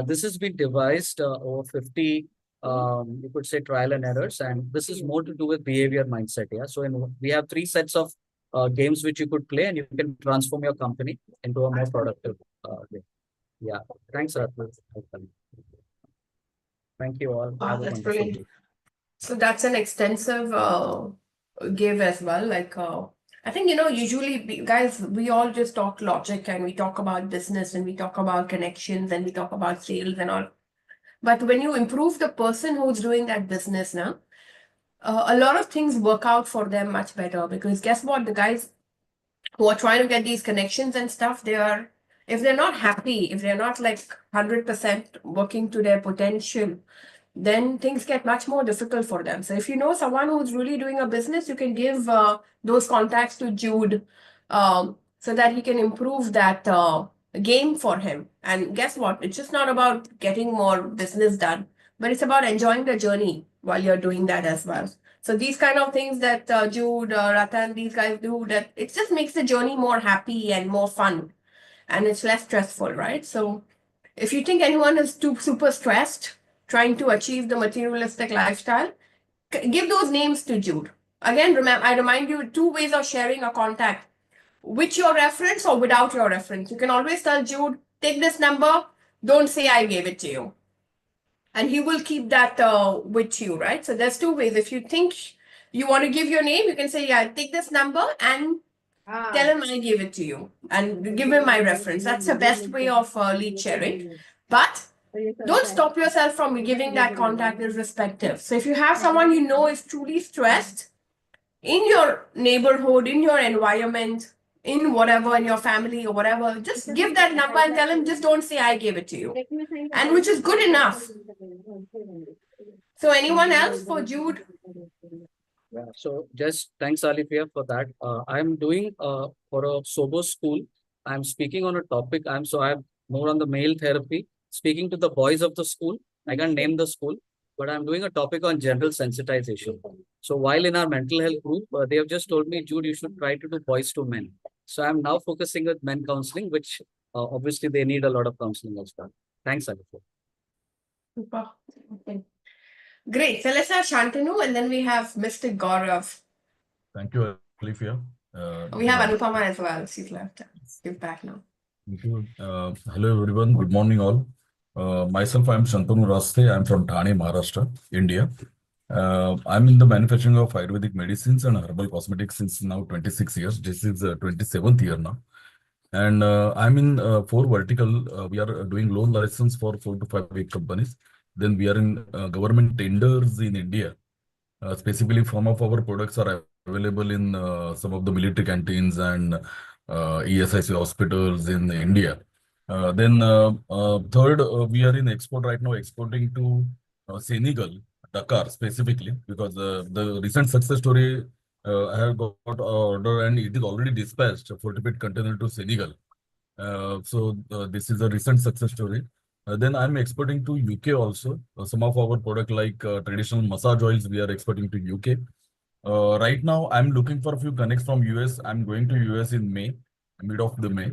This has been devised over 50, you could say, trial and errors, and this is more to do with behavior mindset. Yeah. So we have 3 sets of games which you could play, and you can transform your company into a more productive. Okay. Yeah. Thanks, Ratna. Thank you all. Wow, Have a that's wonderful brilliant. day. So that's an extensive give as well. Like, I think, usually, guys, we all just talk logic and we talk about business and we talk about connections and we talk about sales and all. But when you improve the person who's doing that business now, a lot of things work out for them much better, because guess what? The guys who are trying to get these connections and stuff, if they're not happy, if they're not like 100% working to their potential, then things get much more difficult for them. So if you know someone who's really doing a business, you can give those contacts to Jude, so that he can improve that game for him. And guess what? It's just not about getting more business done, but it's about enjoying the journey while you're doing that as well. So these kind of things that Jude, Ratan, these guys do, that it just makes the journey more happy and more fun, and it's less stressful, right? So if you think anyone is too super stressed trying to achieve the materialistic lifestyle, give those names to Jude. Again, remember, I remind you, two ways of sharing a contact: with your reference or without your reference. You can always tell Jude, take this number, don't say I gave it to you. And he will keep that with you, right? So there's two ways. If you think you want to give your name, you can say, yeah, take this number and tell him I gave it to you and give him my reference. That's the best way of lead sharing. But don't stop yourself from giving that contact irrespective. So if you have someone you know is truly stressed in your neighborhood, in your environment, in whatever, in your family or whatever, just give that number and tell him, just don't say I gave it to you. And which is good enough. So anyone else for Jude? Yeah. So just thanks, Alifia, for that. I'm doing for a sober school. I'm speaking on a topic. I'm more on the male therapy, speaking to the boys of the school. I can't name the school, but I'm doing a topic on general sensitization. So while in our mental health group, they have just told me, Jude, you should try to do boys to men. So I'm now focusing with men counseling, which obviously they need a lot of counseling as well. Thanks, Alifia. Super. Okay. Great. So let's have Shantanu, and then we have Mr. Gaurav. Thank you, Alifia. We have Anupama as well. She's left. She's back now. Thank you. Hello, everyone. Good morning, all. Myself, I'm Shantanu Raste. I'm from Thane, Maharashtra, India. I'm in the manufacturing of Ayurvedic medicines and herbal cosmetics since now 26 years. This is 27th year now. And I'm in 4 vertical. We are doing loan license for 4 to 5 big companies. Then we are in government tenders in India. Specifically, some of our products are available in some of the military canteens and ESIC hospitals in India. Third, we are in export right now, exporting to Senegal, Dakar specifically, because the recent success story, I have got order and it is already dispatched, a 40-feet container to Senegal. This is a recent success story. Then I'm exporting to UK also. Some of our product like traditional massage oils, we are exporting to UK. Right now, I'm looking for a few connects from US. I'm going to US in May, mid of the May.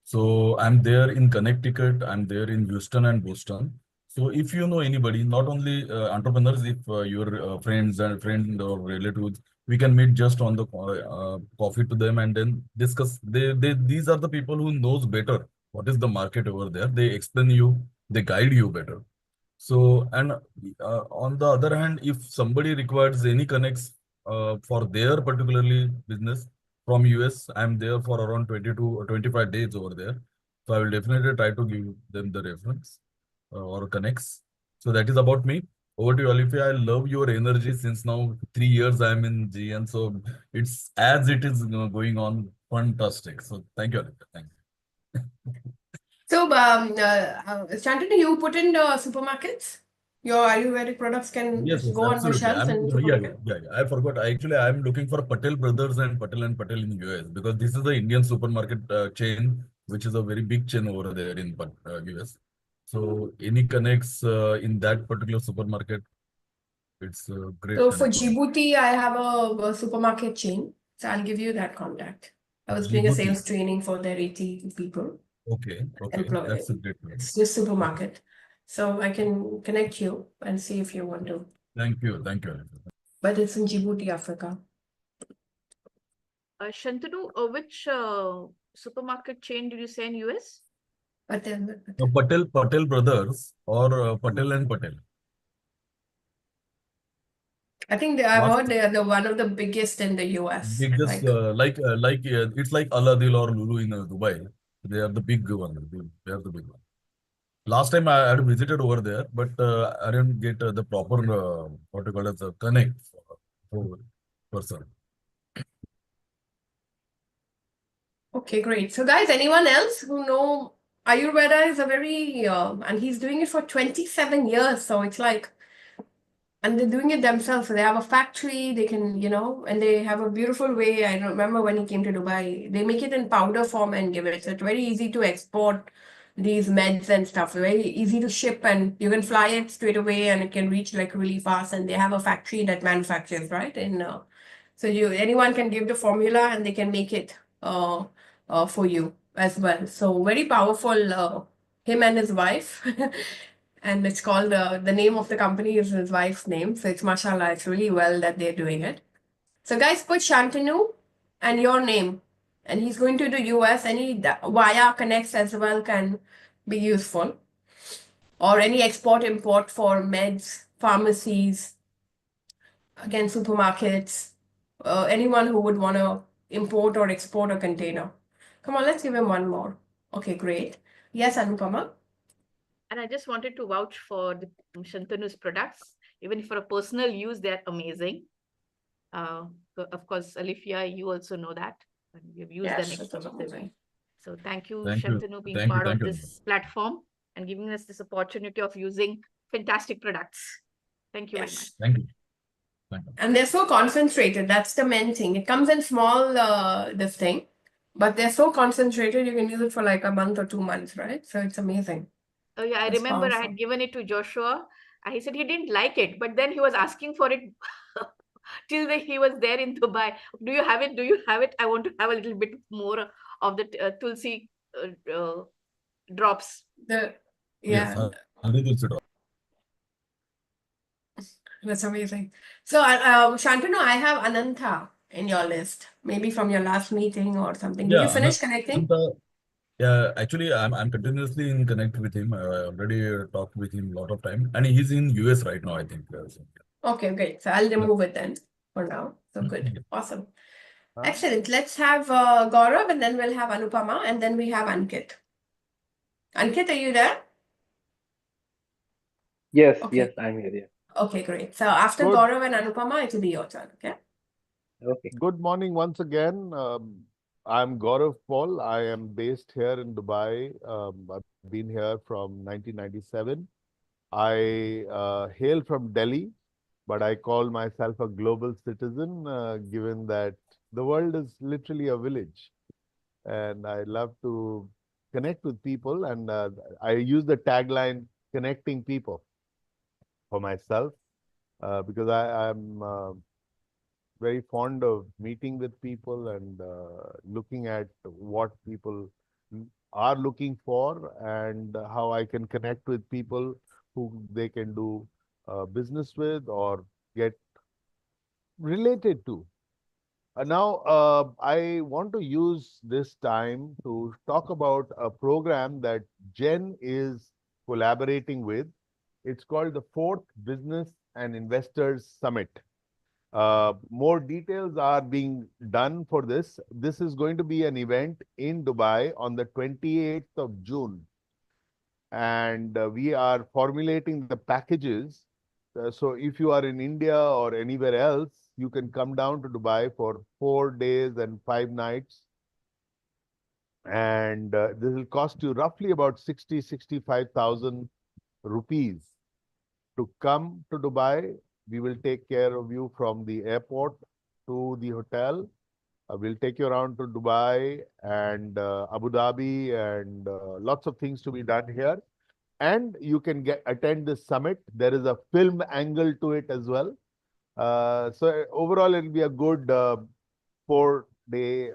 So I'm there in Connecticut. I'm there in Houston and Boston. So if you know anybody, not only entrepreneurs, if your friends or relatives, we can meet just on the coffee to them and then discuss. These are the people who knows better what is the market over there. They explain you, they guide you better. So, and on the other hand, if somebody requires any connects for their particularly business from US, I'm there for around 22 or 25 days over there. So I will definitely try to give them the reference or connects. So that is about me. Over to you, Alifia. I love your energy since now 3 years I'm in GN. So it's as it is going on, fantastic. So thank you, Alifia. Thank you. So, Shantanu, you put in the supermarkets? Your Ayurvedic products can Yes, go on the absolutely. shelves in supermarket? I forgot. I'm looking for Patel Brothers and Patel in US because this is the Indian supermarket chain, which is a very big chain over there in US. So any connects in that particular supermarket, it's a great So for connect for me. Djibouti, I have a supermarket chain. So I'll give you that contact. I was doing a Djibouti. sales training for their 80 people. Okay, that's a great one. It's just supermarket. So I can connect you and see if you want to. Thank you. Alifia. But it's in Djibouti, Africa. Shantanu, which supermarket chain did you say in US? Patel brothers or Patel and Patel. I think I've Last heard they are the one of the biggest in the US. biggest it's like Aladil or Lulu in Dubai. They are the big one. They are the big one. Last time I had visited over there, but I didn't get the proper what you call as a connect for person. Okay, great. So, guys, anyone else who know Ayurveda is a very, and he's doing it for 27 years. So it's like, and they're doing it themselves. So they have a factory, they can, and they have a beautiful way. I remember when he came to Dubai, they make it in powder form and give it. So it's very easy to export these meds and stuff. Very easy to ship, and you can fly it straight away and it can reach like really fast. And they have a factory that manufactures, right? So anyone can give the formula and they can make it for you as well. So very powerful, him and his wife. And it's called, the name of the company is his wife's name. So it's mashallah, it's really well that they're doing it. So guys, put Shantanu and your name. And he's going to the US. Any via connects as well can be useful. Or any export import for meds, pharmacies, again, supermarkets, anyone who would want to import or export a container. Come on, let's give him one more. Okay, great. Yes, Anupama. And I just wanted to vouch for the Shantanu's products. Even for a personal use, they're amazing. Of course, Alifia, you also know that. And you've used them extensively. So thank you, Shantanu, being part of this platform and giving us this opportunity of using fantastic products. Thank you very much. Thank you. And they're so concentrated. That's the main thing. It comes in small, this thing, but they're so concentrated. You can use it for like a month or 2 months, right? So it's amazing. Oh yeah, I remember I had given it to Joshua. He said he didn't like it, but then he was asking for it till he was there in Dubai. Do you have it? Do you have it? I want to have a little bit more of the Tulsi drops. Yes, Tulsi drops. That's amazing. So, Shantanu, I have Ananta in your list, maybe from your last meeting or something. Did you finish connecting? Yeah, actually, I'm continuously in connect with him. I already talked with him a lot of time, and he's in US right now, I think. Okay, great. So I'll remove it then for now. So good, awesome, excellent. Let's have Gaurav, and then we'll have Anupama, and then we have Ankit. Ankit, are you there? Yes, yes, I'm here. Yeah. Okay, great. So after Gaurav and Anupama, it will be your turn. Okay. Okay. Good morning once again. I'm Gaurav Paul. I am based here in Dubai. I've been here from 1997. I hail from Delhi, but I call myself a global citizen, given that the world is literally a village. And I love to connect with people. And I use the tagline, connecting people, for myself, because I'm very fond of meeting with people and looking at what people are looking for and how I can connect with people who they can do business with or get related to. Now, I want to use this time to talk about a program that Jen is collaborating with. It's called the 4th Business and Investors Summit. More details are being done for this. This is going to be an event in Dubai on the 28th of June. And we are formulating the packages. So if you are in India or anywhere else, you can come down to Dubai for 4 days and 5 nights. And this will cost you roughly about 65,000 rupees to come to Dubai. We will take care of you from the airport to the hotel. We'll take you around to Dubai and Abu Dhabi and lots of things to be done here. And you can attend this summit. There is a film angle to it as well. So overall, it'll be a good 4-day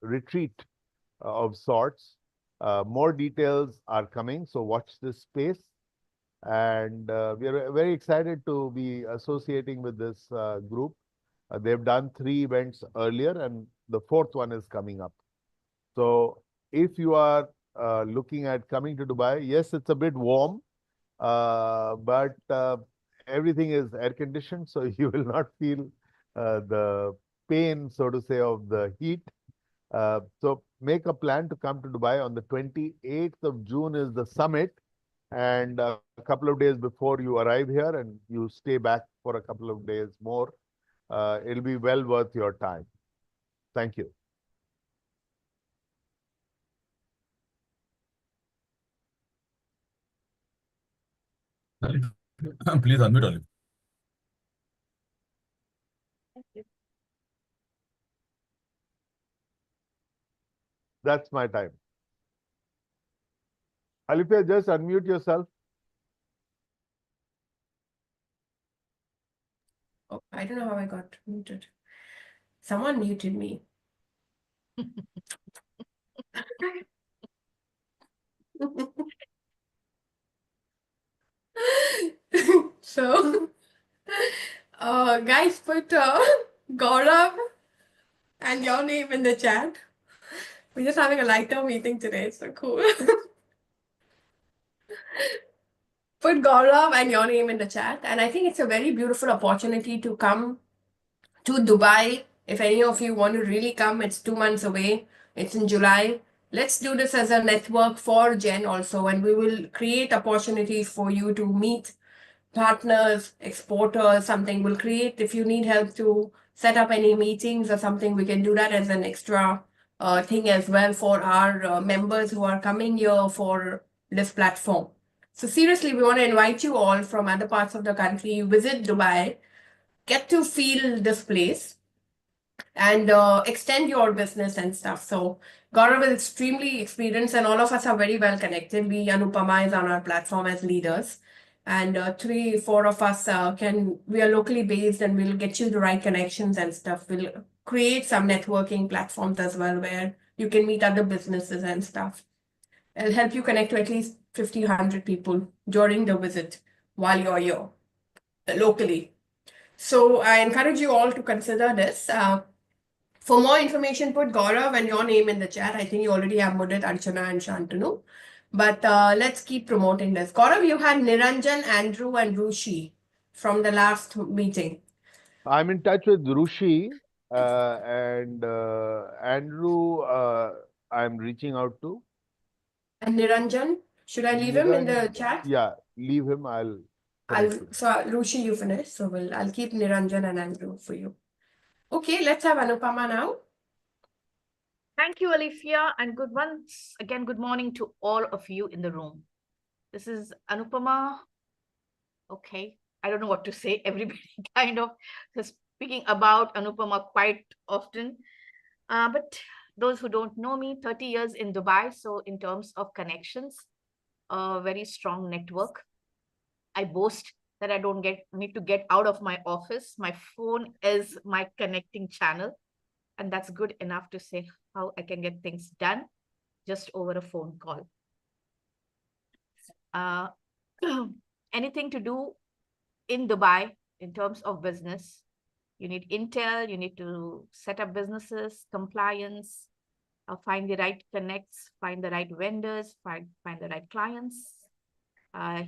retreat of sorts. More details are coming, so watch this space. And we are very excited to be associating with this group. They've done 3 events earlier, and the 4th one is coming up. So if you are looking at coming to Dubai, yes, it's a bit warm, but everything is air conditioned, so you will not feel the pain, so to say, of the heat. So make a plan to come to Dubai on the 28th of June is the summit, and a couple of days before you arrive here and you stay back for a couple of days more. It'll be well worth your time. Thank you. Please unmute Olive. Thank you. That's my time. Alifia, just unmute yourself. Oh, I don't know how I got muted. Someone muted me. So, guys, put Gaurav and your name in the chat. We're just having a lighter meeting today, so cool. Put Gaurav and your name in the chat. And I think it's a very beautiful opportunity to come to Dubai. If any of you want to really come, it's 2 months away. It's in July. Let's do this as a network for Jen also, and we will create opportunities for you to meet partners, exporters, something. We'll create, if you need help to set up any meetings or something, we can do that as an extra thing as well for our members who are coming here for this platform. So seriously, we want to invite you all from other parts of the country, visit Dubai, get to feel this place and extend your business and stuff. So Gaurav is extremely experienced and all of us are very well connected. We, Anupama is on our platform as leaders. And 3-4 of us we are locally based and we'll get you the right connections and stuff. We'll create some networking platforms as well where you can meet other businesses and stuff. It'll help you connect to at least 50, 100 people during the visit while you're here locally. So I encourage you all to consider this. For more information, put Gaurav and your name in the chat. I think you already have Mudit, Archana, and Shantanu. But let's keep promoting this. Gaurav, you had Niranjan, Andrew, and Rushi from the last meeting. I'm in touch with Rushi and Andrew. I'm reaching out to. And Niranjan, should I leave him in the chat? Yeah, leave him. I'll connect with him. So Rushi, you finish. So I'll keep Niranjan and Andrew for you. Okay, let's have Anupama now. Thank you, Alifia, and good morning to all of you in the room. This is Anupama. Okay, I don't know what to say. Everybody kind of is speaking about Anupama quite often. But those who don't know me, 30 years in Dubai. So in terms of connections, a very strong network. I boast that I don't need to get out of my office. My phone is my connecting channel. And that's good enough to say how I can get things done just over a phone call. Anything to do in Dubai in terms of business, you need intel, you need to set up businesses, compliance, find the right connects, find the right vendors, find the right clients.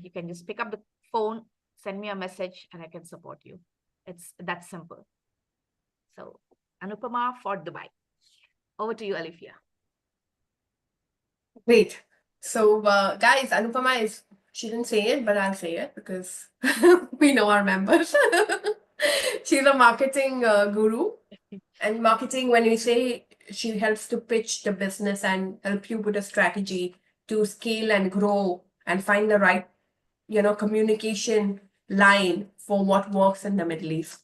You can just pick up the phone, send me a message, and I can support you. It's that simple. So Anupama for Dubai. Over to you, Alifia. Great. So guys, Anupama she didn't say it, but I'll say it because we know our members. She's a marketing guru. And marketing, when we say she helps to pitch the business and help you with a strategy to scale and grow and find the right, communication line for what works in the Middle East.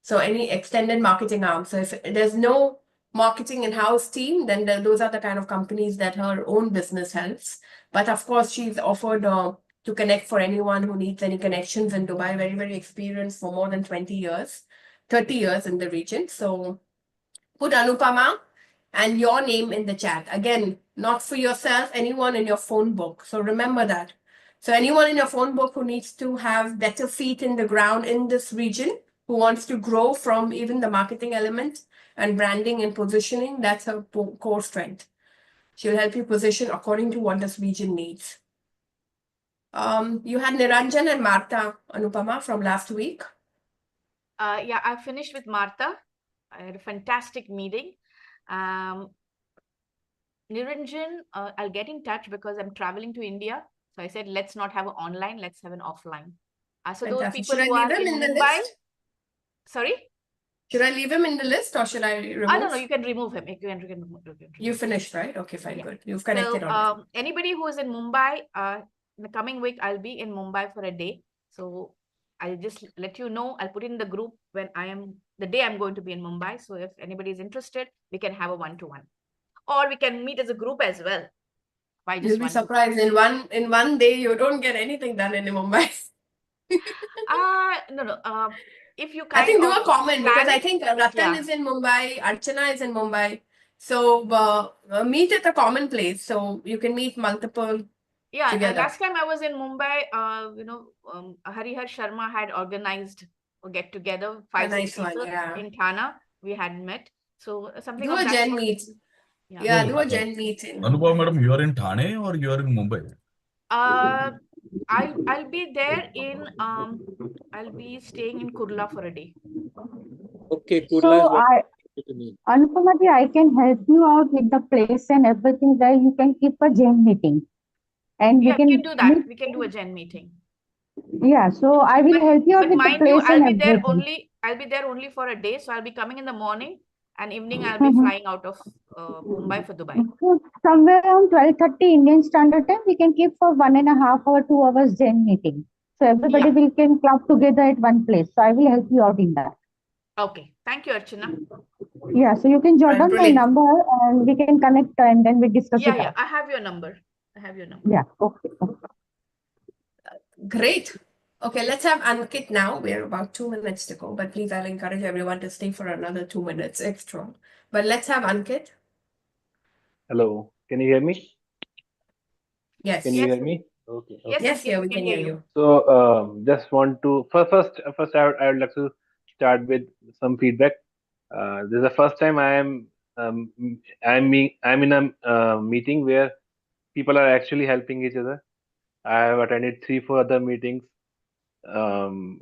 So any extended marketing arm. So if there's no marketing in-house team, then those are the kind of companies that her own business helps. But of course, she's offered to connect for anyone who needs any connections in Dubai. Very, very experienced for more than 20 years, 30 years in the region. So put Anupama and your name in the chat. Again, not for yourself, anyone in your phone book. So remember that. So anyone in your phone book who needs to have better feet in the ground in this region, who wants to grow from even the marketing element and branding and positioning, that's her core strength. She'll help you position according to what this region needs. You had Niranjan and Martha, Anupama, from last week. Yeah, I finished with Martha. I had a fantastic meeting. Niranjan, I'll get in touch because I'm traveling to India. So I said, let's not have an online, let's have an offline. So those Fantastic. people Should I who are leave him in in the Mumbai, list? sorry? Should I leave him in the list or should I remove? I don't know, you can remove him. You can remove. You finished, right? Okay, fine, Yeah. good. You've connected on Anybody who is in Mumbai, in the coming week, I'll be in Mumbai for a day. So I'll just let you know. I'll put in the group when the day I'm going to be in Mumbai. So if anybody is interested, we can have a one-to-one. Or we can meet as a group as well. Why just You'll be surprised. In one day, you don't get anything done in Mumbai. No. If you I think kind do of a comment because plan I it, think Ratan yeah. is in Mumbai, Archana is in Mumbai. So meet at a common place. So you can meet multiple Yeah, together. last time I was in Mumbai, Harihar Sharma had organized a get together, A 5-6 nice one, people yeah. in Thana. We had met. So something Do of a that Gen sort. meet. Yeah. Yeah, So, do a Gen meet in Anupama Mumbai. madam, you are in Thane or you are in Mumbai? I'll be there in I'll be staying in Kurla for a day. Okay, So Kurla is very to me. Anupama ji, I can help you out with the place and everything there. You can keep a Zen meeting. And Yeah, we can do that. meet. We can do a Gen meeting. Yeah, so I will help you out But with the mind you, place and everything. I'll be there only for a day. So I'll be coming in the morning and evening I'll be flying out of Mumbai for Dubai. So somewhere around 12:30 Indian Standard Time, we can keep for 1.5 or 2 hours Zen meeting. So everybody will can club together at one place. So I will help you out in that. Okay. Thank you, Archana. Yeah, so you can jot Right, down my brilliant. number and we can connect and then we discuss it Yeah, out. I have your number. Yeah, okay. Great. Okay, let's have Ankit now. We're about 2 minutes to go, but please, I'll encourage everyone to stay for another 2 minutes extra. But let's have Ankit. Hello, can you hear me? Yes. Can you hear me? Okay. Yes, Yes, Ankit, yeah, we we can hear you. So, just want to first, I would like to start with some feedback. This is the first time um, I'm in a meeting where people are actually helping each other. I have attended 3-4 other meetings. Um,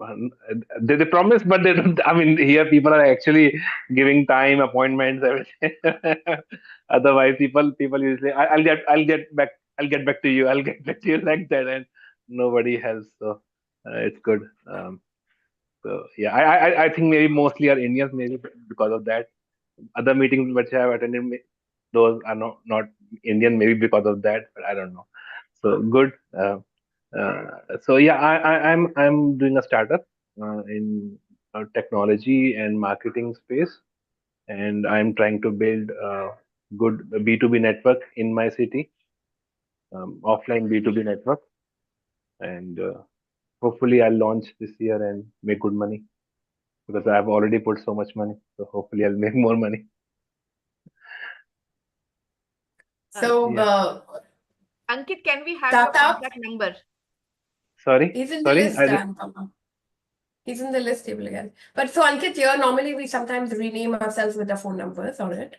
they promise, but they don't. I mean, here people are actually giving time, appointments, everything. Otherwise, people usually, I'll get back to you, I'll get back to you like that, and nobody helps. So it's good. So yeah, I think maybe mostly are Indians, maybe because of that. Other meetings which I have attended, those are not Indian, maybe because of that, but I don't know. So good. So yeah, I'm doing a startup in technology and marketing space, and I'm trying to build a good B2B network in my city, offline B2B network, and hopefully I'll launch this year and make good money because I've already put so much money. So hopefully I'll make more money. So, Yeah. Ankit, can we have your startup, contact number? Sorry, he's in the sorry. list, Anupama. He's in the list table again. But so Ankit, here normally we sometimes rename ourselves with the phone numbers on it.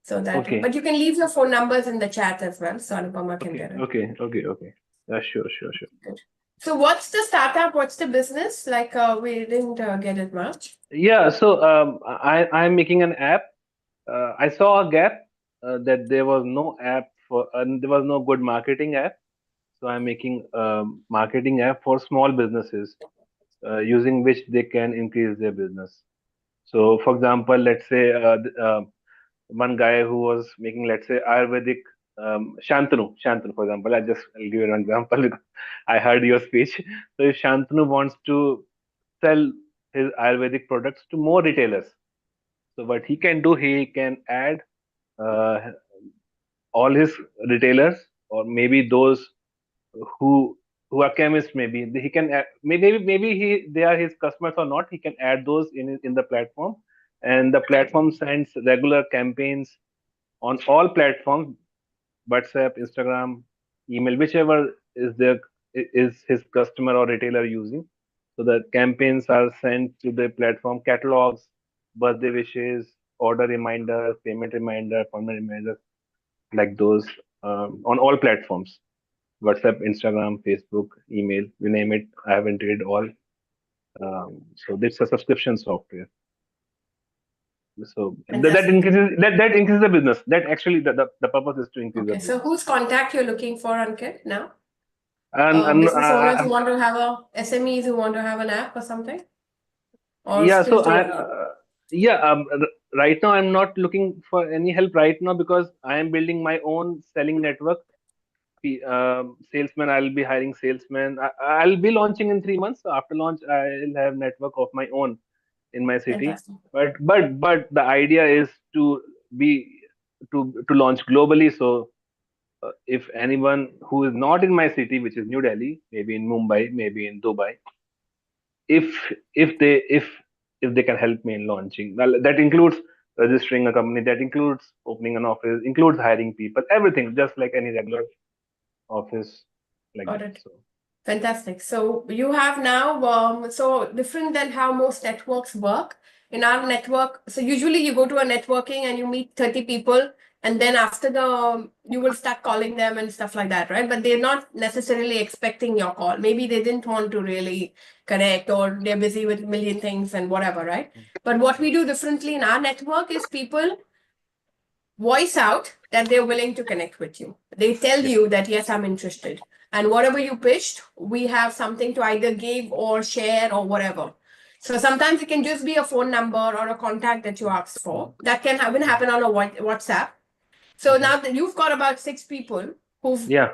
So that, Okay. but you can leave your phone numbers in the chat as well, so Anupama can get it. Okay. Sure. Good. So what's the startup? What's the business? Like we didn't get it much. Yeah. So I'm making an app. I saw a gap that there was no app for, and there was no good marketing app. So I'm making a marketing app for small businesses using which they can increase their business. So, for example, let's say one guy who was making, let's say, Ayurvedic Shantanu, for example. I'll give you an example because I heard your speech. So, if Shantanu wants to sell his Ayurvedic products to more retailers, so what he can do, he can add uh, all his retailers, or maybe those who are chemists, maybe he can add, maybe they are his customers or not, he can add those in the platform, and the platform sends regular campaigns on all platforms, WhatsApp, Instagram, email, whichever is their is his customer or retailer using. So the campaigns are sent to the platform, catalogs, birthday wishes, order reminders, payment reminder, appointment reminders. like those on all platforms: WhatsApp, Instagram, Facebook, email, you name it. I have integrated all. So this is a subscription software. So that Fantastic. increases the business. That actually the purpose is to increase the Okay, so business. whose contact you're looking for, Ankit, now? And Business owners who want to have SMEs who want to have an app or something? Or yeah, still so too I early? right now I'm not looking for any help right now because I am building my own selling network. Salesman, I'll be hiring salesmen. I'll be launching in 3 months. So after launch, I'll have network of my own in my city. Fantastic. But the idea is to be to launch globally. So if anyone who is not in my city, which is New Delhi, maybe in Mumbai, maybe in Dubai, if they can help me in launching, well, that includes registering a company, that includes opening an office, includes hiring people, everything, just like any regular office, like Got that. it. So Fantastic. So you have now, so different than how most networks work. In our network, so usually you go to a networking and you meet 30 people, and then after you will start calling them and stuff like that, right? But they're not necessarily expecting your call. Maybe they didn't want to really connect, or they're busy with a million things and whatever, right? But what we do differently in our network is people voice out that they're willing to connect with you. They tell you that, yes, I'm interested. And whatever you pitched, we have something to either give or share or whatever. So sometimes it can just be a phone number or a contact that you asked for. That can happen on a WhatsApp. So now that you've got about 6 people who've yeah,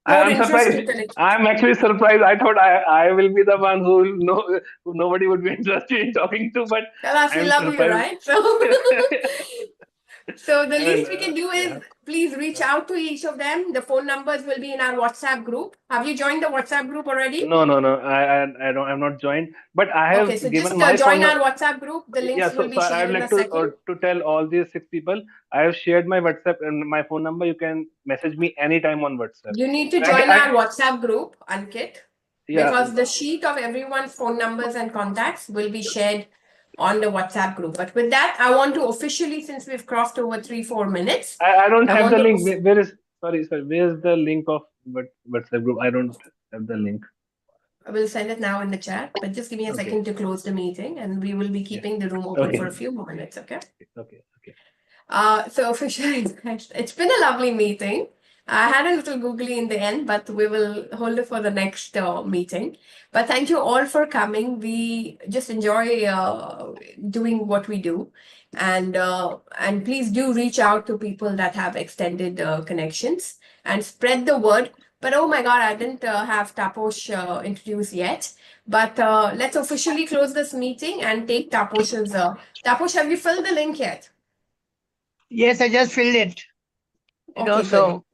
showed I'm interest surprised. to connect. I'm actually surprised. I thought I will be the one who nobody would be interested in talking to, but Alas, we I'm love you, surprised. right? So the I mean, least we can do yeah. is please reach out to each of them. The phone numbers will be in our WhatsApp group. Have you joined the WhatsApp group already? No. I don't. I'm not joined, but I Okay, have so given just my phone. join our WhatsApp group. The Yeah, links will be so I shared would in a like second. to tell all these 6 people. I have shared my WhatsApp and my phone number. You can message me anytime on WhatsApp. You need to And join our WhatsApp group, Ankit, yeah, because the sheet of everyone's phone numbers and contacts will be shared on the WhatsApp group. But with that, I want to officially, since we've crossed over 3-4 minutes, I don't I have want the to link. Where is sorry, where is the link of WhatsApp group? I don't have the link. I will send it now in the chat, but just give me a Okay. second to close the meeting, and we will be Yeah. keeping the room open Okay. for a few more minutes, okay? Okay. So officially, it's been a lovely meeting. I had a little googly in the end, but we will hold it for the next meeting. But thank you all for coming. We just enjoy doing what we do, and please do reach out to people that have extended connections and spread the word. But oh my God, I didn't have Taposh introduced yet. But let's officially close this meeting and take Taposh's. Taposh, have you filled the link yet? Yes, I just filled it. You know, Okay, good. so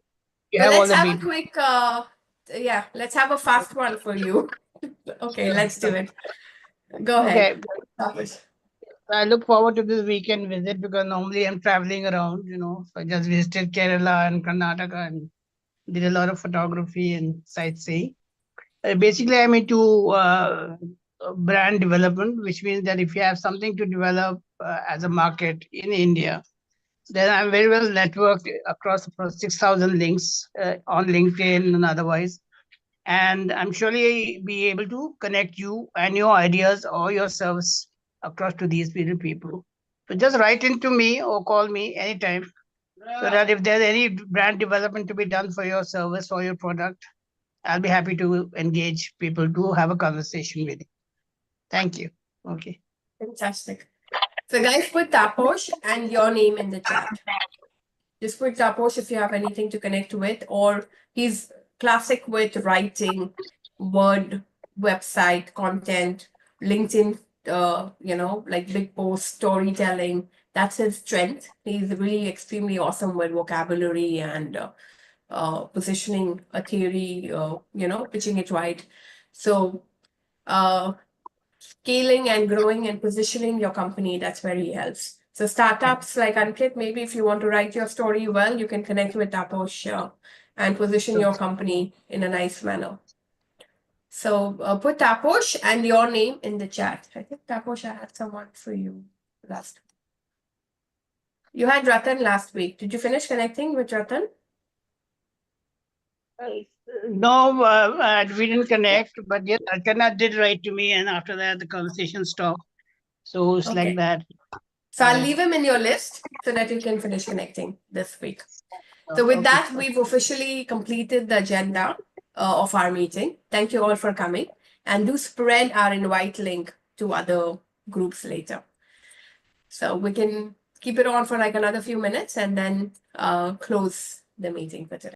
you But have all let's the have a details. quick, let's have a fast one for you. Okay, let's do it. Go ahead. Okay. Taposh. I look forward to this weekend visit because normally I'm traveling around, you know. So I just visited Kerala and Karnataka and did a lot of photography and sightseeing. Basically, I'm into brand development, which means that if you have something to develop as a market in India, then I'm very well networked across 6,000 links on LinkedIn and otherwise. And I'm surely be able to connect you and your ideas or your service across to these people. So just write into me or call me anytime so that if there's any brand development to be done for your service or your product, I'll be happy to engage people to have a conversation with you. Thank you. Okay. Fantastic. So guys, put Taposh and your name in the chat. Just put Taposh if you have anything to connect with, or he's classic with writing, word, website, content, LinkedIn, like big post, storytelling. That's his strength. He's really extremely awesome with vocabulary and positioning a theory, pitching it right. So scaling and growing and positioning your company, that's where he helps. So startups like Ankit, maybe if you want to write your story well, you can connect with Taposh and position your company in a nice manner. So put Taposh and your name in the chat. I think Taposh, I had someone for you last. You had Ratan last week. Did you finish connecting with Ratan? No, we didn't connect, but yes, Archana did write to me, and after that, the conversation stopped. So it's Okay. like that. So I'll leave him in your list so that you can finish connecting this week. So with Okay, that, fine. we've officially completed the agenda of our meeting. Thank you all for coming, and do spread our invite link to other groups later. So we can keep it on for like another few minutes and then close the meeting for today.